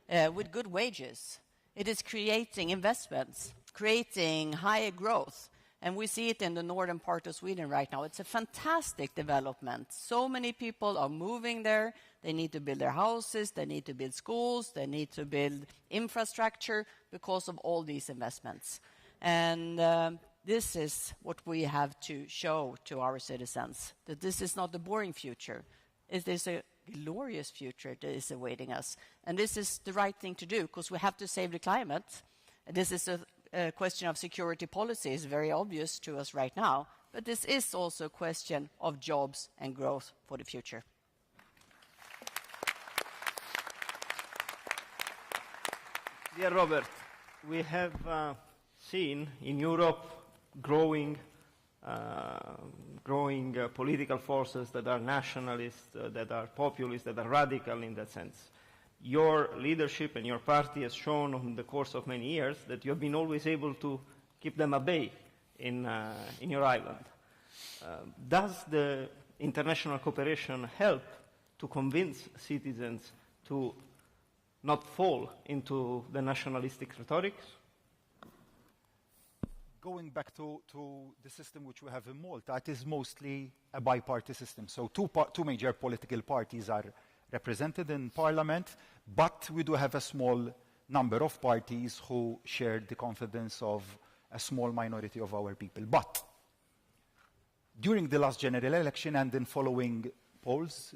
with good wages. It is creating investments, creating higher growth. And we see it in the northern part of Sweden right now. It's a fantastic development. So many people are moving there. They need to build their houses. They need to build schools. They need to build infrastructure because of all these investments. And this is what we have to show to our citizens, that this is not a boring future. It is a glorious future that is awaiting us. And this is the right thing to do, because we have to save the climate. This is a question of security policy is very obvious to us right now, but this is also a question of jobs and growth for the future. Dear Robert, we have seen in Europe growing political forces that are nationalist, that are populist, that are radical in that sense. Your leadership and your party has shown in the course of many years that you have been always able to keep them at bay in your island. Does the international cooperation help to convince citizens to not fall into the nationalistic rhetoric? Going back to the system which we have in Malta, it is mostly a bi-party system. So two major political parties are represented in parliament, but we do have a small number of parties who share the confidence of a small minority of our people. But during the last general election and in following polls,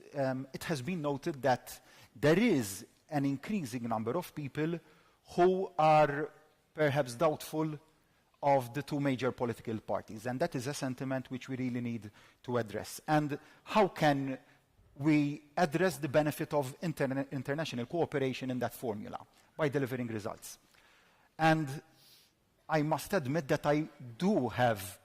it has been noted that there is an increasing number of people who are perhaps doubtful of the two major political parties. And that is a sentiment which we really need to address. And how can we address the benefit of international cooperation in that formula? By delivering results. And I must admit that I do have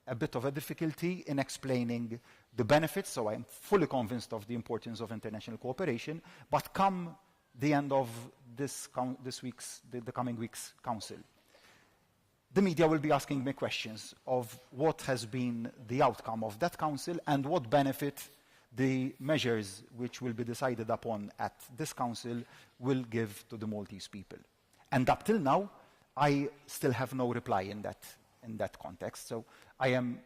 a bit of a difficulty in explaining the benefits, so I'm fully convinced of the importance of international cooperation, but come the end of the coming week's council, the media will be asking me questions of what has been the outcome of that council and what benefit the measures which will be decided upon at this council will give to the Maltese people. And up till now, I still have no reply in that context. So I am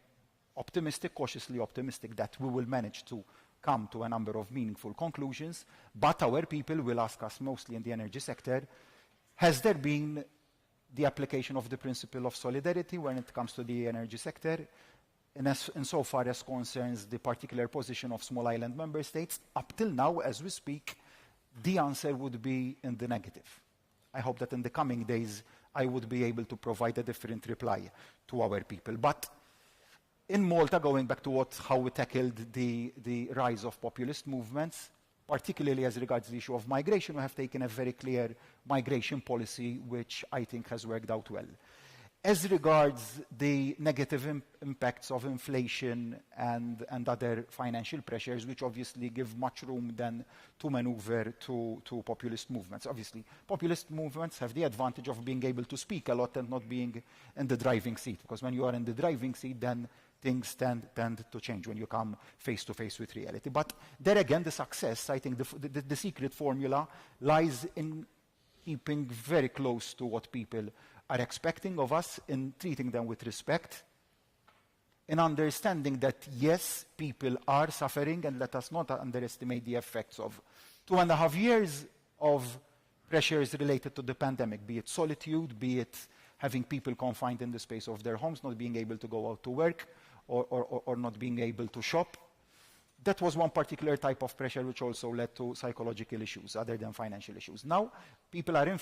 optimistic, cautiously optimistic, that we will manage to come to a number of meaningful conclusions, but our people will ask us, mostly in the energy sector, has there been the application of the principle of solidarity when it comes to the energy sector, insofar as concerns the particular position of small island member states? Up till now, as we speak, the answer would be in the negative. I hope that in the coming days I would be able to provide a different reply to our people. But in Malta, going back to how we tackled the rise of populist movements, particularly as regards the issue of migration, we have taken a very clear migration policy, which I think has worked out well. As regards the negative impacts of inflation and other financial pressures, which obviously give much room then to maneuver to populist movements. Obviously, populist movements have the advantage of being able to speak a lot and not being in the driving seat, because when you are in the driving seat, then things tend to change when you come face to face with reality. But there again, the success, I think the secret formula lies in keeping very close to what people are expecting of us, in treating them with respect, in understanding that, yes, people are suffering, and let us not underestimate the effects of 2.5 years of pressures related to the pandemic, be it solitude, be it having people confined in the space of their homes, not being able to go out to work, or not being able to shop. That was one particular type of pressure which also led to psychological issues other than financial issues. Now, people are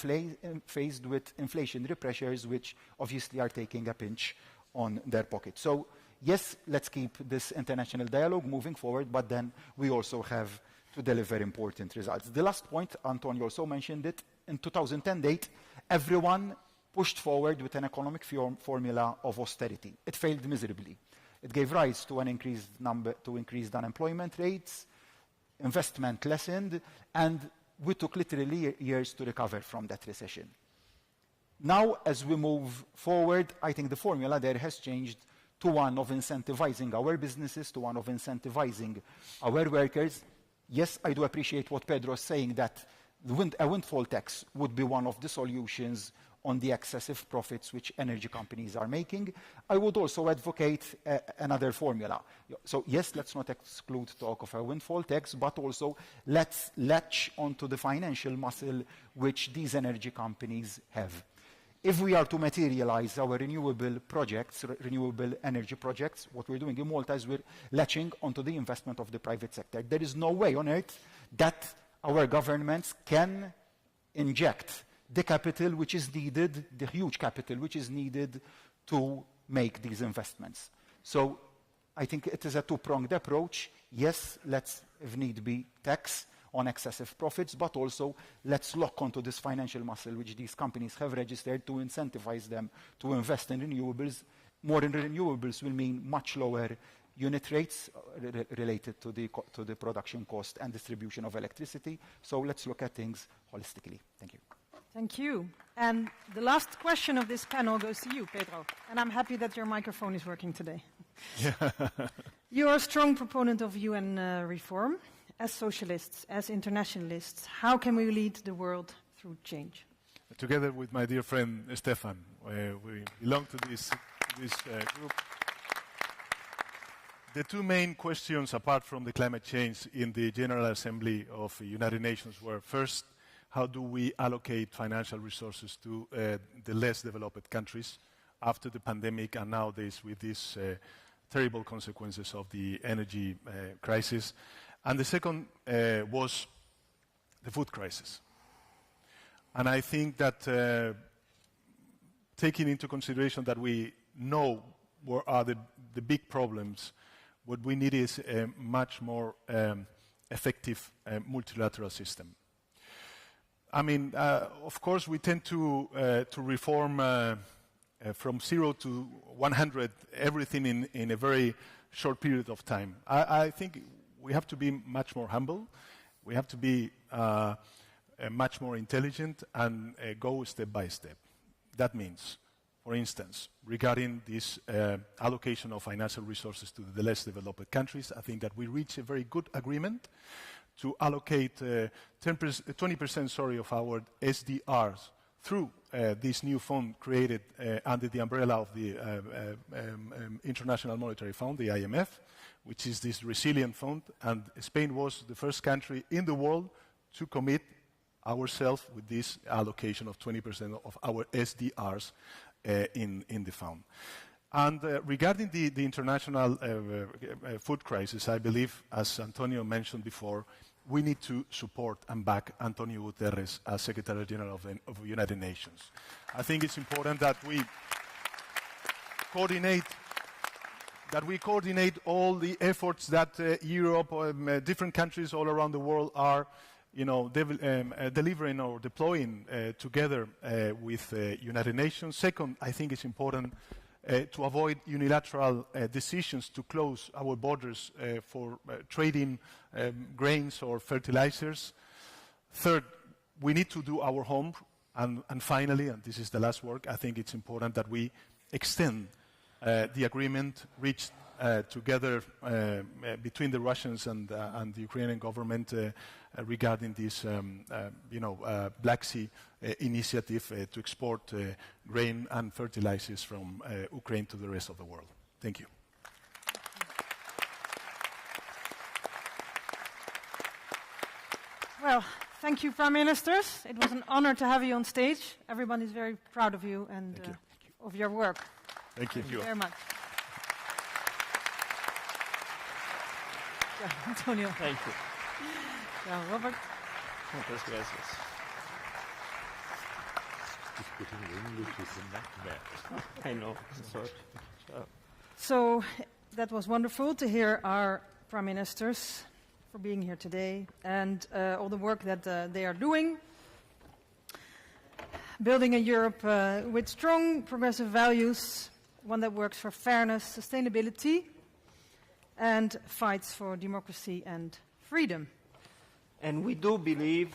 faced with inflationary pressures which obviously are taking a pinch on their pocket. So, yes, let's keep this international dialogue moving forward, but then we also have to deliver important results. The last point, Antonio also mentioned it, in 2010-8, everyone pushed forward with an economic formula of austerity. It failed miserably. It gave rise to increased unemployment rates, investment lessened, and we took literally years to recover from that recession. Now, as we move forward, I think the formula there has changed to one of incentivizing our businesses, to one of incentivizing our workers. Yes, I do appreciate what Pedro is saying, that a windfall tax would be one of the solutions on the excessive profits which energy companies are making. I would also advocate another formula. So yes, let's not exclude talk of a windfall tax, but also let's latch onto the financial muscle which these energy companies have. If we are to materialize our renewable energy projects, what we're doing in Malta is we're latching onto the investment of the private sector. There is no way on earth that our governments can inject the capital which is needed, the huge capital which is needed to make these investments. So I think it is a two-pronged approach. Yes, let's, if need be, tax on excessive profits, but also let's lock onto this financial muscle which these companies have registered to incentivize them to invest in renewables. More in renewables will mean much lower unit rates related to the production cost and distribution of electricity. So let's look at things holistically. Thank you. Thank you. And the last question of this panel goes to you, Pedro. And I'm happy that your microphone is working today. You're a strong proponent of UN reform. As socialists, as internationalists, how can we lead the world through change? Together with my dear friend Stefan, we belong to this group. The two main questions, apart from the climate change, in the General Assembly of the United Nations were, first, how do we allocate financial resources to the less developed countries after the pandemic and nowadays with these terrible consequences of the energy crisis? And the second was the food crisis. And I think that taking into consideration that we know what are the big problems, what we need is a much more effective multilateral system. I mean, of course, we tend to reform from 0 to 100 everything in a very short period of time. I think we have to be much more humble. We have to be much more intelligent and go step by step. That means, for instance, regarding this allocation of financial resources to the less developed countries, I think that we reached a very good agreement to allocate 20% of our SDRs through this new fund created under the umbrella of the International Monetary Fund, the IMF, which is this resilient fund, and Spain was the first country in the world to commit ourselves with this allocation of 20% of our SDRs in the fund. And regarding the international food crisis, I believe, as Antonio mentioned before, we need to support and back Antonio Guterres as Secretary General of the United Nations. I think it's important that we coordinate all the efforts that Europe or different countries all around the world are, delivering or deploying together with United Nations. Second, I think it's important to avoid unilateral decisions to close our borders for trading grains or fertilizers. Third, we need to do our home. And finally, and this is the last work, I think it's important that we extend the agreement reached together between the Russians and the Ukrainian government regarding this, Black Sea initiative to export grain and fertilizers from Ukraine to the rest of the world. Thank you. Well, thank you, Prime Ministers. It was an honor to have you on stage. Everyone is very proud of you and of your work. Thank you. Thank you very much. Yeah, Antonio. Thank you. Yeah, Robert. Muchas gracias. I know. Sorry. So that was wonderful to hear our Prime Ministers for being here today and all the work that they are doing. Building a Europe with strong progressive values, one that works for fairness, sustainability, and fights for democracy and freedom. And we do believe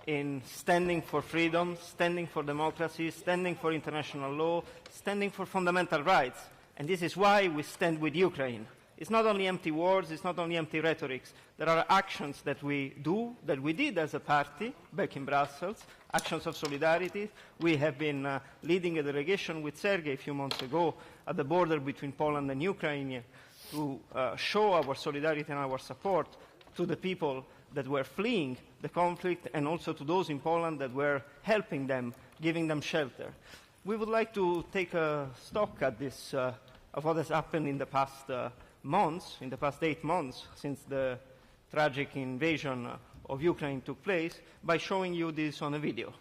in standing for freedom, standing for democracy, standing for international law, standing for fundamental rights. And this is why we stand with Ukraine. It's not only empty words, it's not only empty rhetorics. There are actions that we do, that we did as a party back in Brussels, actions of solidarity. We have been leading a delegation with Sergei a few months ago at the border between Poland and Ukraine to show our solidarity and our support to the people that were fleeing the conflict and also to those in Poland that were helping them, giving them shelter. We would like to take a stock at this of what has happened in the past months, in the past 8 months since the tragic invasion of Ukraine took place, by showing you this on a video.